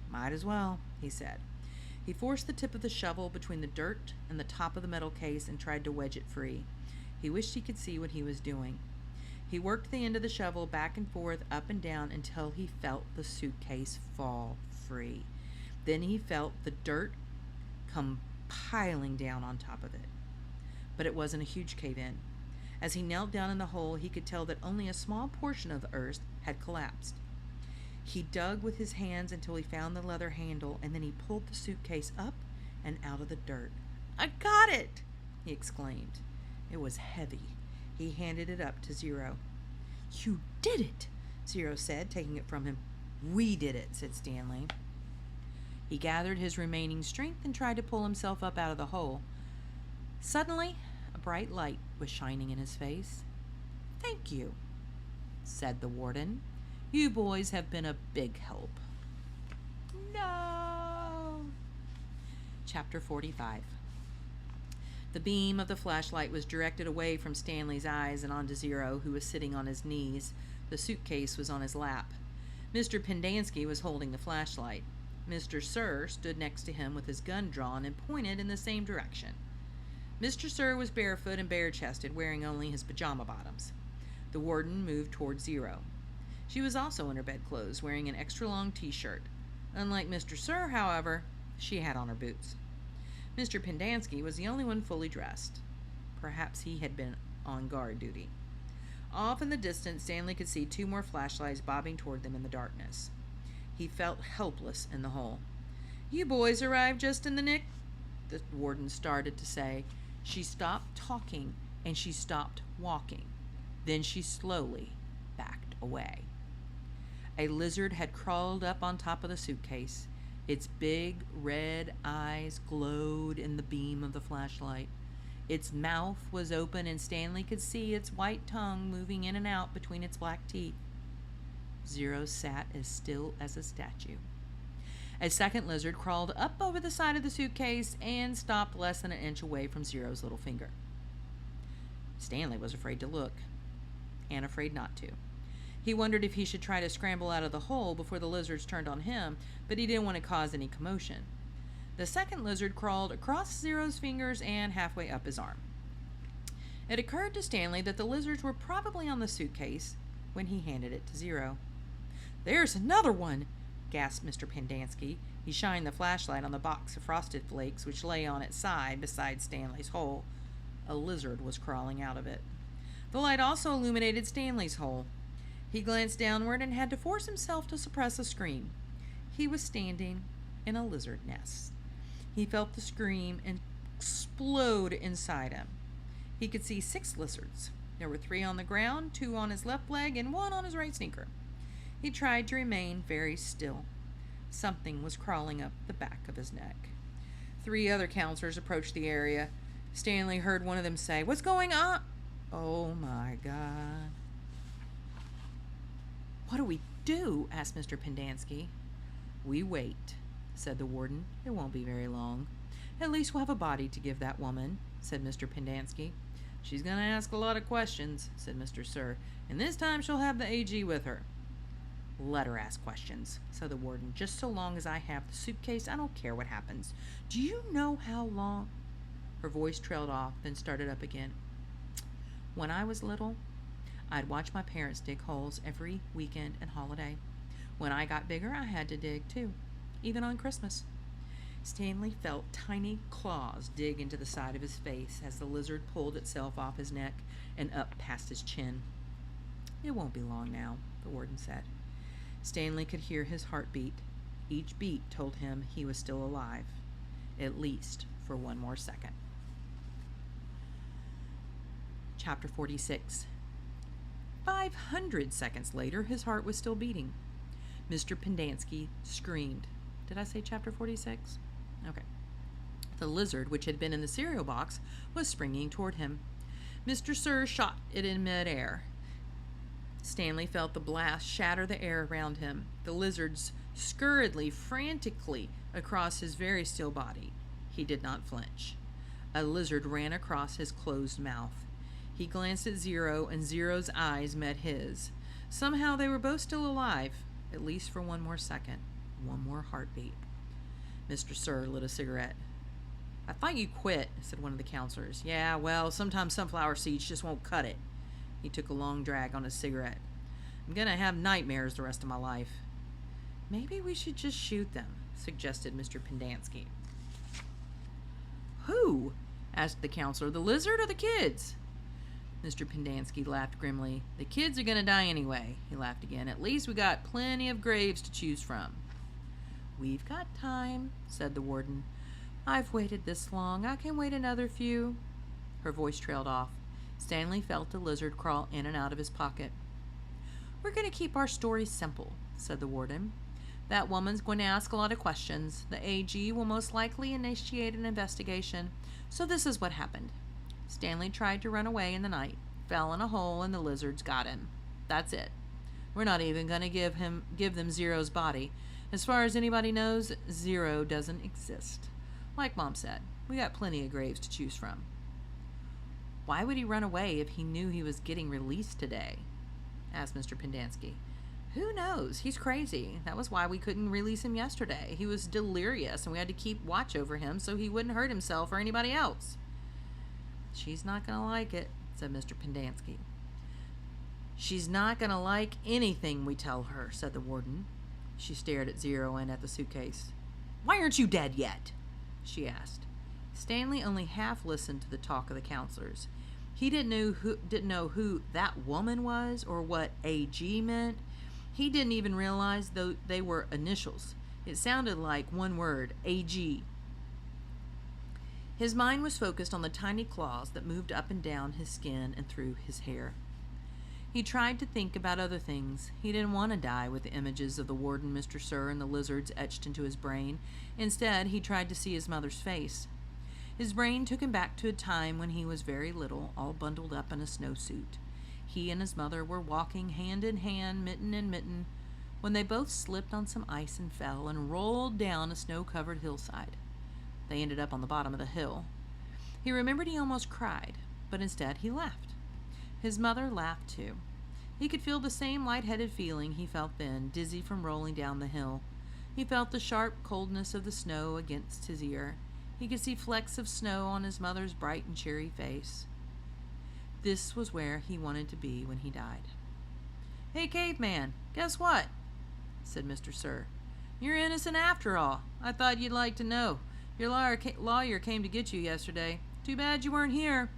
[SPEAKER 1] "Might as well," he said. He forced the tip of the shovel between the dirt and the top of the metal case and tried to wedge it free. He wished he could see what he was doing. He worked the end of the shovel back and forth, up and down, until he felt the suitcase fall free. Then he felt the dirt come piling down on top of it. But it wasn't a huge cave-in. As he knelt down in the hole, he could tell that only a small portion of the earth had collapsed. He dug with his hands until he found the leather handle, and then he pulled the suitcase up and out of the dirt. "I got it!" he exclaimed. It was heavy. He handed it up to Zero. "You did it!" Zero said, taking it from him. "We did it," said Stanley. He gathered his remaining strength and tried to pull himself up out of the hole. Suddenly, a bright light was shining in his face. "Thank you," said the warden. "You boys have been a big help." No! Chapter 45. The beam of the flashlight was directed away from Stanley's eyes and onto Zero, who was sitting on his knees. The suitcase was on his lap. Mr. Pendanski was holding the flashlight. Mr. Sir stood next to him with his gun drawn and pointed in the same direction. Mr. Sir was barefoot and bare-chested, wearing only his pajama bottoms. The warden moved toward Zero. She was also in her bedclothes, wearing an extra-long t-shirt. Unlike Mr. Sir, however, she had on her boots. Mr. Pendanski was the only one fully dressed. Perhaps he had been on guard duty. Off in the distance, Stanley could see two more flashlights bobbing toward them in the darkness. He felt helpless in the hole. "You boys arrived just in the nick," the warden started to say. She stopped talking and she stopped walking. Then she slowly backed away. A lizard had crawled up on top of the suitcase. Its big red eyes glowed in the beam of the flashlight. Its mouth was open and Stanley could see its white tongue moving in and out between its black teeth. Zero sat as still as a statue. A second lizard crawled up over the side of the suitcase and stopped less than an inch away from Zero's little finger. Stanley was afraid to look, and afraid not to. He wondered if he should try to scramble out of the hole before the lizards turned on him, but he didn't want to cause any commotion. The second lizard crawled across Zero's fingers and halfway up his arm. It occurred to Stanley that the lizards were probably on the suitcase when he handed it to Zero. "There's another one!" gasped Mr. Pendanski. He shined the flashlight on the box of Frosted Flakes which lay on its side beside Stanley's hole. A lizard was crawling out of it. The light also illuminated Stanley's hole. He glanced downward and had to force himself to suppress a scream. He was standing in a lizard nest. He felt the scream explode inside him. He could see 6 lizards. There were 3 on the ground, 2 on his left leg, and 1 on his right sneaker. He tried to remain very still. Something was crawling up the back of his neck. 3 other counselors approached the area. Stanley heard one of them say, "What's going on?" "Oh my God." "What do we do?" asked Mr. Pendanski. "We wait," said the warden. "It won't be very long. At least we'll have a body to give that woman," said Mr. Pendanski. "She's going to ask a lot of questions," said Mr. Sir, "and this time she'll have the AG with her." "Let her ask questions," said the warden. "Just so long as I have the suitcase, I don't care what happens. Do you know how long—" Her voice trailed off, then started up again. "When I was little, I'd watch my parents dig holes every weekend and holiday. When I got bigger, I had to dig too, even on Christmas." Stanley felt tiny claws dig into the side of his face as the lizard pulled itself off his neck and up past his chin. "It won't be long now," the warden said. Stanley could hear his heartbeat. Each beat told him he was still alive, at least for 1 more second. Chapter 46. 500 seconds later, his heart was still beating. Mr. Pendanski screamed. Did I say chapter 46? Okay. The lizard, which had been in the cereal box, was springing toward him. Mr. Sir shot it in midair. Stanley felt the blast shatter the air around him. The lizard scurried frantically across his very still body. He did not flinch. A lizard ran across his closed mouth. He glanced at Zero, and Zero's eyes met his. Somehow they were both still alive, at least for one more second, one more heartbeat. Mr. Sir lit a cigarette. "I thought you quit," said one of the counselors. "Yeah, well, sometimes sunflower seeds just won't cut it." He took a long drag on his cigarette. "I'm going to have nightmares the rest of my life." "Maybe we should just shoot them," suggested Mr. Pendanski. "Who?" asked the counselor. "The lizard or the kids?" Mr. Pendanski laughed grimly. "The kids are going to die anyway." He laughed again. "At least we got plenty of graves to choose from." "We've got time," said the warden. "I've waited this long. I can wait another few." Her voice trailed off. Stanley felt the lizard crawl in and out of his pocket. "We're going to keep our story simple," said the warden. "That woman's going to ask a lot of questions. The AG will most likely initiate an investigation. So this is what happened. Stanley tried to run away in the night, fell in a hole, and the lizards got him. That's it. We're not even going to give them Zero's body. As far as anybody knows, Zero doesn't exist. Like Mom said, we got plenty of graves to choose from." "Why would he run away if he knew he was getting released today?" asked Mr. Pendanski. "Who knows? He's crazy. That was why we couldn't release him yesterday. He was delirious, and we had to keep watch over him so he wouldn't hurt himself or anybody else." "She's not going to like it," said Mr. Pendanski. "She's not going to like anything we tell her," said the warden. She stared at Zero and at the suitcase. "Why aren't you dead yet?" she asked. Stanley only half listened to the talk of the counselors. He didn't know who that woman was or what AG meant. He didn't even realize they were initials. It sounded like one word, AG. His mind was focused on the tiny claws that moved up and down his skin and through his hair. He tried to think about other things. He didn't want to die with the images of the warden, Mr. Sir, and the lizards etched into his brain. Instead, he tried to see his mother's face. His brain took him back to a time when he was very little, all bundled up in a snowsuit. He and his mother were walking hand in hand, mitten in mitten, when they both slipped on some ice and fell and rolled down a snow-covered hillside. They ended up on the bottom of the hill. He remembered he almost cried, but instead he laughed. His mother laughed too. He could feel the same lightheaded feeling he felt then, dizzy from rolling down the hill. He felt the sharp coldness of the snow against his ear. He could see flecks of snow on his mother's bright and cheery face. This was where he wanted to be when he died. "Hey, caveman, guess what?" said Mr. Sir. "You're innocent after all. I thought you'd like to know. Your lawyer came to get you yesterday. Too bad you weren't here."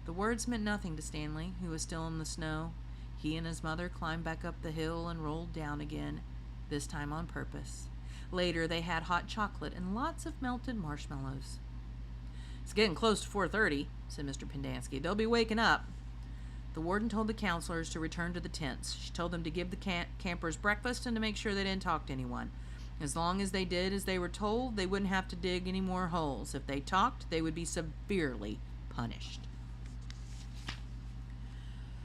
[SPEAKER 1] The words meant nothing to Stanley, who was still in the snow. He and his mother climbed back up the hill and rolled down again, this time on purpose. Later, they had hot chocolate and lots of melted marshmallows. "It's getting close to 4:30, said Mr. Pendanski. "They'll be waking up." The warden told the counselors to return to the tents. She told them to give the campers breakfast and to make sure they didn't talk to anyone. As long as they did as they were told, they wouldn't have to dig any more holes. If they talked, they would be severely punished.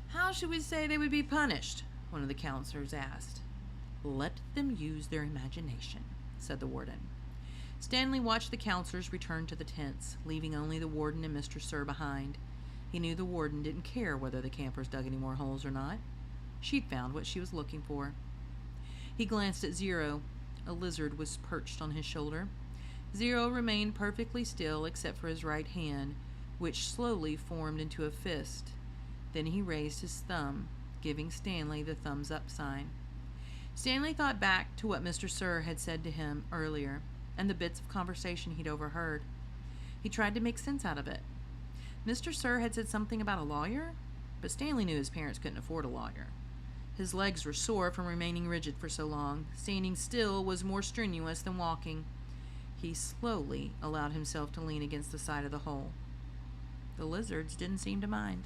[SPEAKER 1] "How should we say they would be punished?" one of the counselors asked. "Let them use their imagination," said the warden. Stanley watched the counselors return to the tents, leaving only the warden and Mr. Sir behind. He knew the warden didn't care whether the campers dug any more holes or not. She'd found what she was looking for. He glanced at Zero. A lizard was perched on his shoulder. Zero remained perfectly still except for his right hand, which slowly formed into a fist. Then he raised his thumb, giving Stanley the thumbs-up sign. Stanley thought back to what Mr. Sir had said to him earlier and the bits of conversation he'd overheard. He tried to make sense out of it. Mr. Sir had said something about a lawyer, but Stanley knew his parents couldn't afford a lawyer. His legs were sore from remaining rigid for so long. Standing still was more strenuous than walking. He slowly allowed himself to lean against the side of the hole. The lizards didn't seem to mind.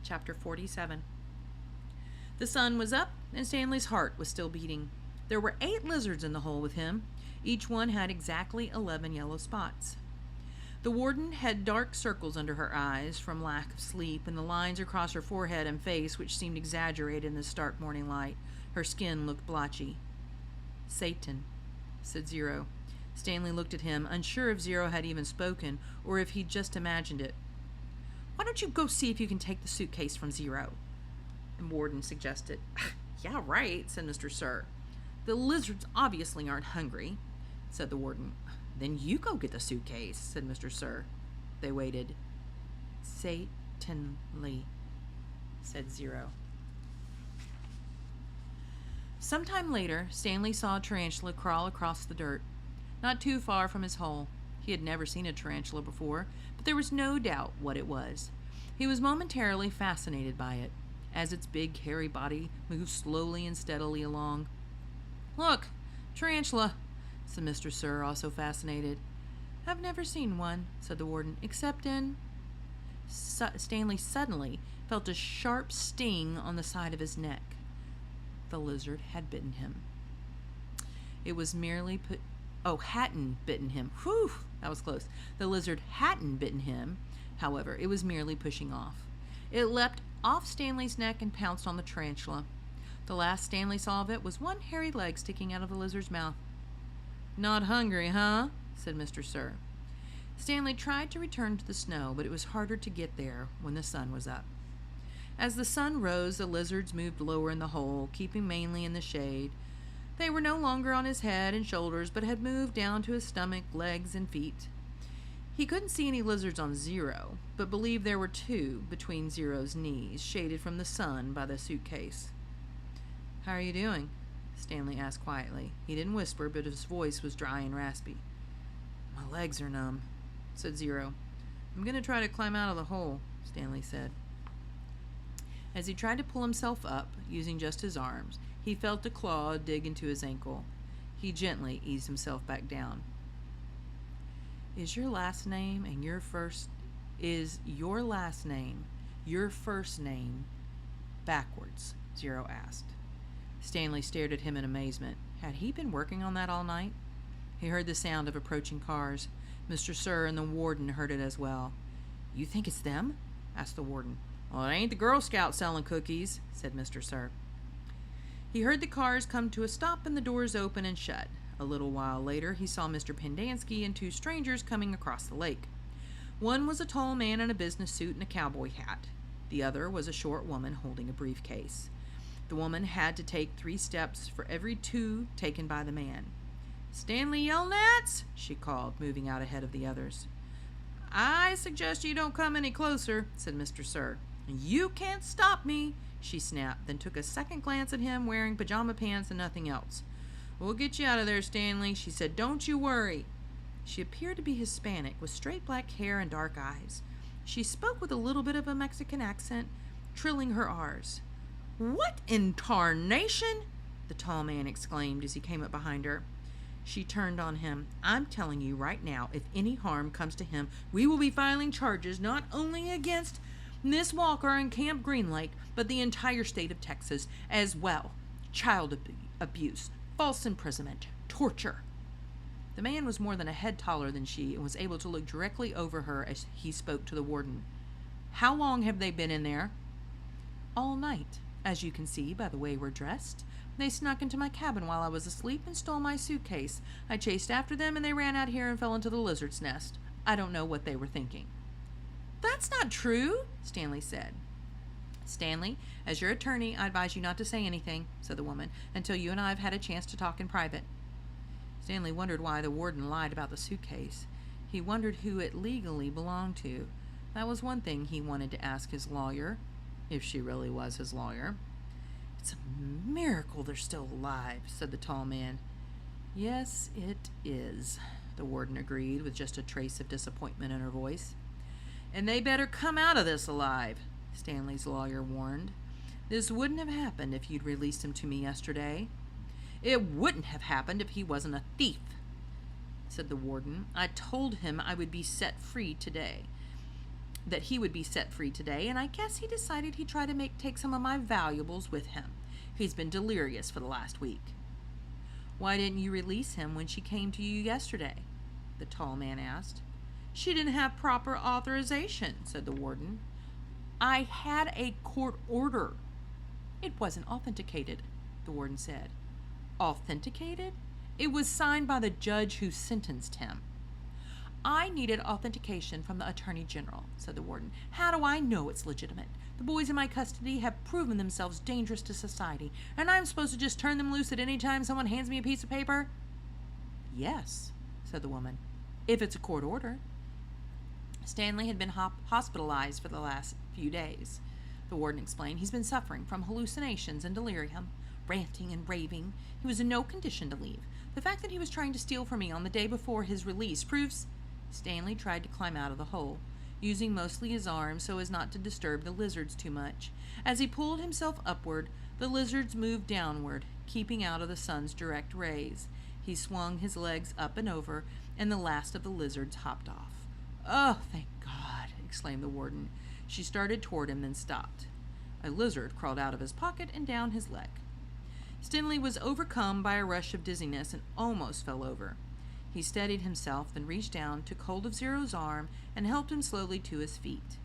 [SPEAKER 1] Chapter 47. The sun was up and Stanley's heart was still beating. There were 8 lizards in the hole with him. Each one had exactly 11 yellow spots. The warden had dark circles under her eyes from lack of sleep, and the lines across her forehead and face, which seemed exaggerated in the stark morning light. Her skin looked blotchy. "Satan," said Zero. Stanley looked at him, unsure if Zero had even spoken, or if he'd just imagined it. "Why don't you go see if you can take the suitcase from Zero?" the warden suggested. "Yeah, right," said Mr. Sir. "The lizards obviously aren't hungry," said the warden. "Then you go get the suitcase," said Mr. Sir. They waited. "Satanly," said Zero. Sometime later, Stanley saw a tarantula crawl across the dirt, not too far from his hole. He had never seen a tarantula before, but there was no doubt what it was. He was momentarily fascinated by it, as its big, hairy body moved slowly and steadily along. "Look, tarantula," said Mr. Sir, also fascinated. "I've never seen one," said the warden, "except in..." Stanley suddenly felt a sharp sting on the side of his neck. The lizard had bitten him. It was merely hadn't bitten him. Whew, that was close. The lizard hadn't bitten him, however. It was merely pushing off. It leapt off Stanley's neck and pounced on the tarantula. The last Stanley saw of it was one hairy leg sticking out of the lizard's mouth. "Not hungry, huh?" said Mr. Sir. Stanley tried to return to the snow, but it was harder to get there when the sun was up. As the sun rose, the lizards moved lower in the hole, keeping mainly in the shade. They were no longer on his head and shoulders, but had moved down to his stomach, legs, and feet. He couldn't see any lizards on Zero, but believed there were 2 between Zero's knees, shaded from the sun by the suitcase. "How are you doing?" Stanley asked quietly. He didn't whisper, but his voice was dry and raspy. "My legs are numb," said Zero. "I'm going to try to climb out of the hole," Stanley said. As he tried to pull himself up, using just his arms, he felt a claw dig into his ankle. He gently eased himself back down. Is your last name your first name backwards?" Zero asked. Stanley stared at him in amazement. Had he been working on that all night? He heard the sound of approaching cars. Mr. Sir and the warden heard it as well. "You think it's them?" asked the warden. "Well, it ain't the Girl Scouts selling cookies," said Mr. Sir. He heard the cars come to a stop and the doors open and shut. A little while later, he saw Mr. Pendanski and 2 strangers coming across the lake. One was a tall man in a business suit and a cowboy hat. The other was a short woman holding a briefcase. The woman had to take 3 steps for every 2 taken by the man. "Stanley Yelnats," she called, moving out ahead of the others. "I suggest you don't come any closer," said Mr. Sir. "You can't stop me," she snapped, then took a second glance at him wearing pajama pants and nothing else. "We'll get you out of there, Stanley," she said. "Don't you worry." She appeared to be Hispanic, with straight black hair and dark eyes. She spoke with a little bit of a Mexican accent, trilling her R's. "What in tarnation?" the tall man exclaimed as he came up behind her. She turned on him. "I'm telling you right now, if any harm comes to him, we will be filing charges not only against Miss Walker and Camp Green Lake, but the entire state of Texas as well. Child abuse, false imprisonment, torture." The man was more than a head taller than she and was able to look directly over her as he spoke to the warden. "How long have they been in there?" "All night, as you can see by the way we're dressed. They snuck into my cabin while I was asleep and stole my suitcase. I chased after them and they ran out here and fell into the lizard's nest. I don't know what they were thinking." "That's not true," Stanley said. "Stanley, as your attorney, I advise you not to say anything," said the woman, "until you and I have had a chance to talk in private." Stanley wondered why the warden lied about the suitcase. He wondered who it legally belonged to. That was one thing he wanted to ask his lawyer, if she really was his lawyer. "It's a miracle they're still alive," said the tall man. "Yes, it is," the warden agreed, with just a trace of disappointment in her voice. "And they better come out of this alive," Stanley's lawyer warned. "This wouldn't have happened if you'd released him to me yesterday." "It wouldn't have happened if he wasn't a thief," said the warden. "I told him I would be set free today. That he would be set free today, and I guess he decided he'd try to take some of my valuables with him. He's been delirious for the last week." "Why didn't you release him when she came to you yesterday?" the tall man asked. "She didn't have proper authorization," said the warden. "I had a court order." "It wasn't authenticated," the warden said. "Authenticated? It was signed by the judge who sentenced him." "I needed authentication from the Attorney General," said the warden. "How do I know it's legitimate? The boys in my custody have proven themselves dangerous to society, and I'm supposed to just turn them loose at any time someone hands me a piece of paper?" "Yes," said the woman, "if it's a court order." Stanley had been hospitalized for the last few days, the warden explained. "He's been suffering from hallucinations and delirium, ranting and raving. He was in no condition to leave. The fact that he was trying to steal from me on the day before his release proves—" Stanley tried to climb out of the hole, using mostly his arms so as not to disturb the lizards too much. As he pulled himself upward, the lizards moved downward, keeping out of the sun's direct rays. He swung his legs up and over, and the last of the lizards hopped off. "Oh, thank God!" exclaimed the warden. She started toward him, then stopped. A lizard crawled out of his pocket and down his leg. Stanley was overcome by a rush of dizziness and almost fell over. He steadied himself, then reached down, took hold of Zero's arm, and helped him slowly to his feet.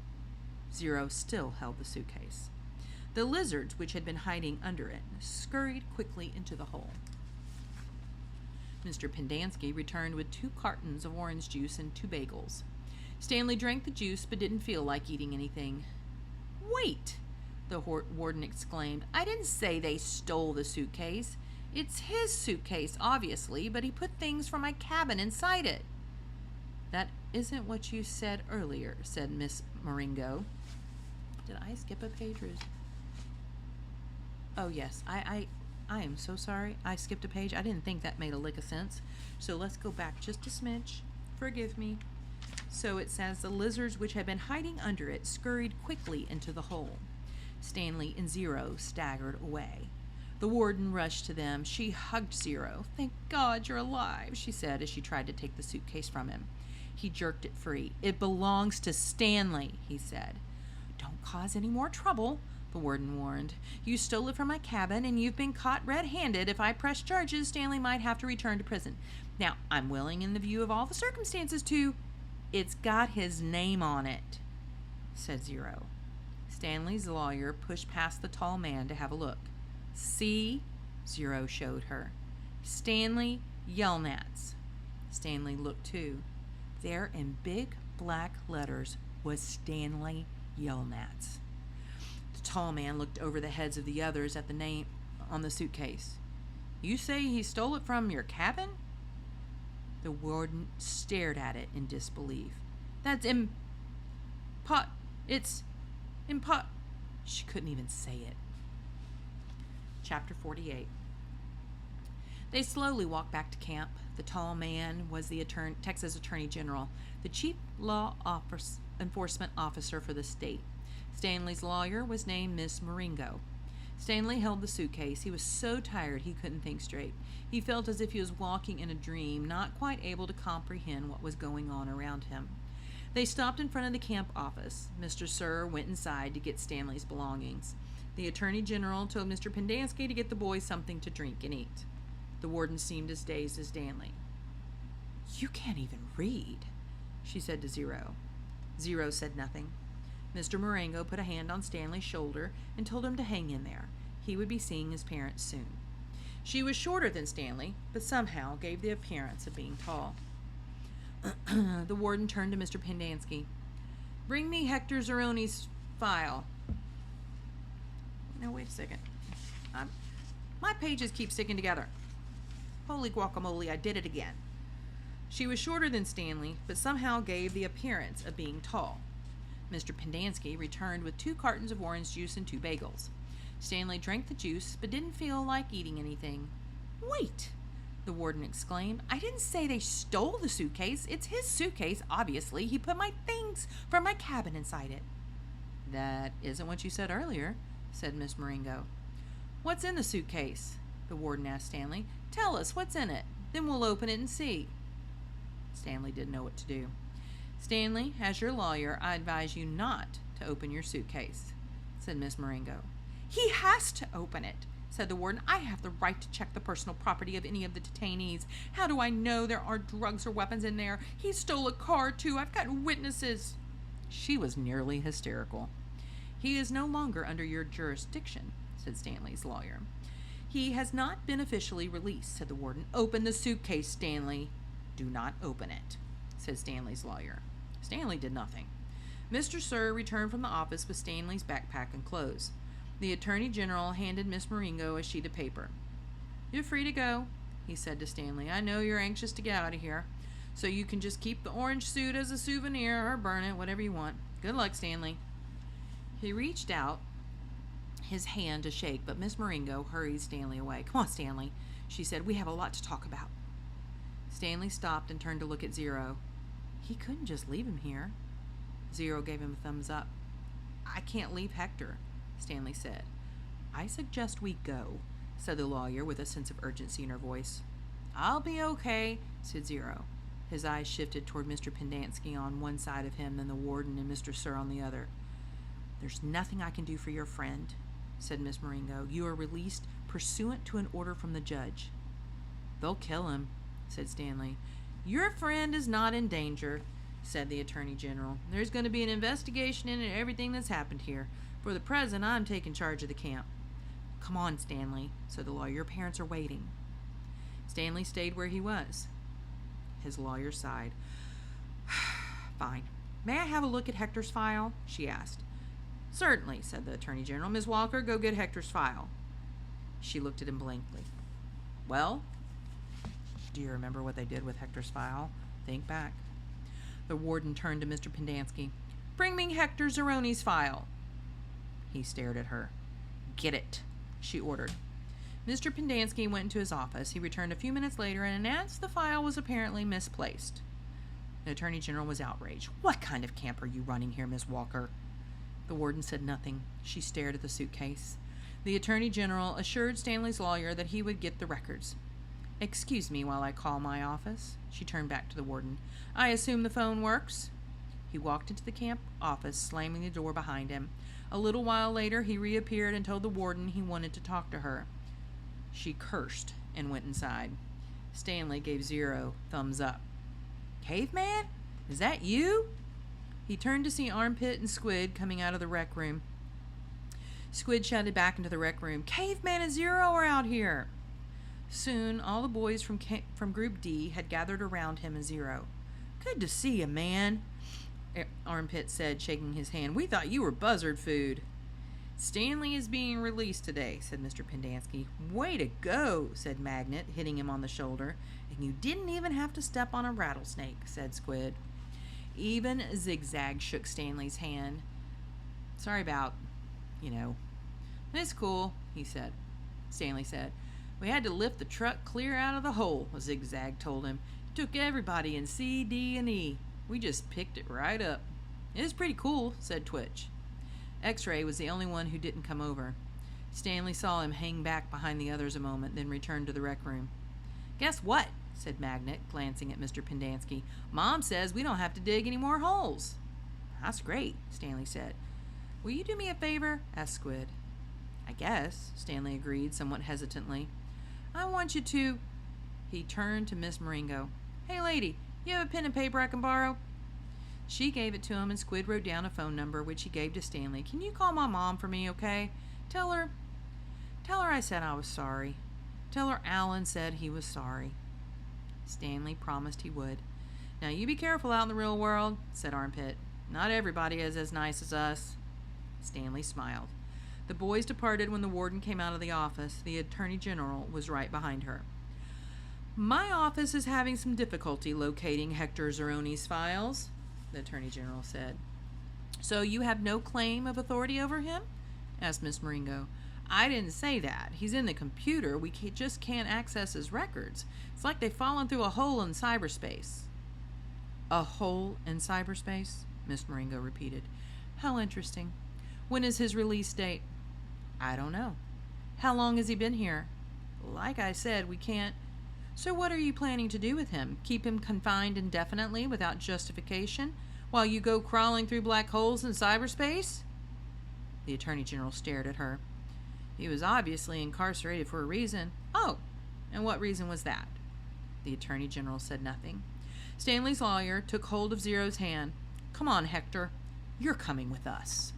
[SPEAKER 1] Zero still held the suitcase. The lizards, which had been hiding under it, scurried quickly into the hole. Mr. Pendanski returned with 2 cartons of orange juice and 2 bagels. Stanley drank the juice but didn't feel like eating anything. "Wait!" the warden exclaimed. "I didn't say they stole the suitcase. It's his suitcase, obviously, but he put things from my cabin inside it." "That isn't what you said earlier," said Miss Marengo. Did I skip a page? Oh, yes. I am so sorry. I skipped a page. I didn't think that made a lick of sense. So let's go back just a smidge. Forgive me. So it says the lizards which had been hiding under it scurried quickly into the hole. Stanley and Zero staggered away. The warden rushed to them. She hugged Zero. "Thank God you're alive," she said as she tried to take the suitcase from him. He jerked it free. "It belongs to Stanley," he said. "Don't cause any more trouble," the warden warned. "You stole it from my cabin, and you've been caught red-handed. If I press charges, Stanley might have to return to prison. Now, I'm willing, in the view of all the circumstances, to—" "It's got his name on it," said Zero. Stanley's lawyer pushed past the tall man to have a look. "See?" Zero showed her. "Stanley Yelnats." Stanley looked too. There in big black letters was Stanley Yelnats. The tall man looked over the heads of the others at the name on the suitcase. "You say he stole it from your cabin?" The warden stared at it in disbelief. "That's it's She couldn't even say it. Chapter 48. They slowly walked back to camp. The tall man was the Texas Attorney General, the chief law enforcement officer for the state. Stanley's lawyer was named Miss Marengo. Stanley held the suitcase. He was so tired he couldn't think straight. He felt as if he was walking in a dream, not quite able to comprehend what was going on around him. They stopped in front of the camp office. Mr. Sir went inside to get Stanley's belongings. The Attorney General told Mr. Pendanski to get the boys something to drink and eat. The warden seemed as dazed as Stanley. "You can't even read," she said to Zero. Zero said nothing. Mr. Marengo put a hand on Stanley's shoulder and told him to hang in there. He would be seeing his parents soon. She was shorter than Stanley, but somehow gave the appearance of being tall. The warden turned to Mr. Pendanski. "Bring me Hector Zeroni's file." No, wait a second. My pages keep sticking together. Holy guacamole, I did it again. She was shorter than Stanley, but somehow gave the appearance of being tall. Mr. Pendanski returned with 2 cartons of orange juice and 2 bagels. Stanley drank the juice, but didn't feel like eating anything. "Wait!" the warden exclaimed. "I didn't say they stole the suitcase. It's his suitcase, obviously. He put my things from my cabin inside it." "That isn't what you said earlier," said Miss Marengo. "What's in the suitcase?" the warden asked Stanley. "Tell us what's in it. Then we'll open it and see." Stanley didn't know what to do. "Stanley, as your lawyer, I advise you not to open your suitcase," said Miss Marengo. "He has to open it," said the warden. "I have the right to check the personal property of any of the detainees. How do I know there aren't drugs or weapons in there? He stole a car, too. I've got witnesses." She was nearly hysterical. "He is no longer under your jurisdiction," said Stanley's lawyer. "He has not been officially released," said the warden. "Open the suitcase, Stanley." "Do not open it," said Stanley's lawyer. Stanley did nothing. Mr. Sir returned from the office with Stanley's backpack and clothes. The Attorney General handed Miss Marengo a sheet of paper. "You're free to go," he said to Stanley. "I know you're anxious to get out of here, so you can just keep the orange suit as a souvenir or burn it, whatever you want. Good luck, Stanley." He reached out his hand to shake, but Miss Marengo hurried Stanley away. "Come on, Stanley," she said. "We have a lot to talk about." Stanley stopped and turned to look at Zero. He couldn't just leave him here. Zero gave him a thumbs up. "I can't leave Hector," Stanley said. "I suggest we go," said the lawyer with a sense of urgency in her voice. "I'll be okay," said Zero. His eyes shifted toward Mr. Pendanski on one side of him and the warden and Mr. Sir on the other. "There's nothing I can do for your friend," said Miss Marengo. "You are released pursuant to an order from the judge." "They'll kill him," said Stanley. "Your friend is not in danger," said the Attorney General. "There's going to be an investigation into everything that's happened here. For the present, I'm taking charge of the camp." "Come on, Stanley," said the lawyer. "Your parents are waiting." Stanley stayed where he was. His lawyer sighed. "Fine. May I have a look at Hector's file?" she asked. "Certainly," said the Attorney General. "Miss Walker, go get Hector's file." She looked at him blankly. "Well, do you remember what they did with Hector's file? Think back." The warden turned to Mr. Pendanski. "Bring me Hector Zeroni's file." He stared at her. "Get it," she ordered. Mr. Pendanski went into his office. He returned a few minutes later and announced the file was apparently misplaced. The Attorney General was outraged. "What kind of camp are you running here, Miss Walker?" The warden said nothing. She stared at the suitcase. The Attorney General assured Stanley's lawyer that he would get the records. "Excuse me while I call my office." She turned back to the warden. "I assume the phone works?" He walked into the camp office, slamming the door behind him. A little while later, he reappeared and told the warden he wanted to talk to her. She cursed and went inside. Stanley gave Zero thumbs up. "Caveman? Is that you?" He turned to see Armpit and Squid coming out of the rec room. Squid shouted back into the rec room, "Caveman and Zero are out here." Soon, all the boys from Group D had gathered around him and Zero. "Good to see you, man," Armpit said, shaking his hand. "We thought you were buzzard food." "Stanley is being released today," said Mr. Pendanski. "Way to go," said Magnet, hitting him on the shoulder. "And you didn't even have to step on a rattlesnake," said Squid. Even Zigzag shook Stanley's hand. "Sorry about, It's cool," he said. Stanley said. "We had to lift the truck clear out of the hole," Zigzag told him. "It took everybody in C, D, and E. We just picked it right up." "It is pretty cool," said Twitch. X-Ray was the only one who didn't come over. Stanley saw him hang back behind the others a moment, then returned to the rec room. "Guess what?" said Magnet, glancing at Mr. Pendanski. "Mom says we don't have to dig any more holes." "That's great," Stanley said. "Will you do me a favor?" asked Squid. "I guess," Stanley agreed, somewhat hesitantly. "I want you to..." He turned to Miss Marengo. "Hey, lady, you have a pen and paper I can borrow?" She gave it to him, and Squid wrote down a phone number, which he gave to Stanley. "Can you call my mom for me, okay? Tell her I said I was sorry. Tell her Alan said he was sorry." Stanley promised he would. "Now you be careful out in the real world," said Armpit. "Not everybody is as nice as us." Stanley smiled. The boys departed when the warden came out of the office. The Attorney General was right behind her. "My office is having some difficulty locating Hector Zeroni's files," the Attorney General said. "So you have no claim of authority over him?" asked Miss Marengo. "I didn't say that. He's in the computer. We just can't access his records. It's like they've fallen through a hole in cyberspace." "A hole in cyberspace?" Miss Marengo repeated. "How interesting. When is his release date?" "I don't know." "How long has he been here?" "Like I said, we can't..." "So what are you planning to do with him? Keep him confined indefinitely without justification while you go crawling through black holes in cyberspace?" The Attorney General stared at her. He was obviously incarcerated for a reason. Oh, and what reason was that? The Attorney General said nothing. Stanley's lawyer took hold of Zero's hand. Come on, Hector. You're coming with us.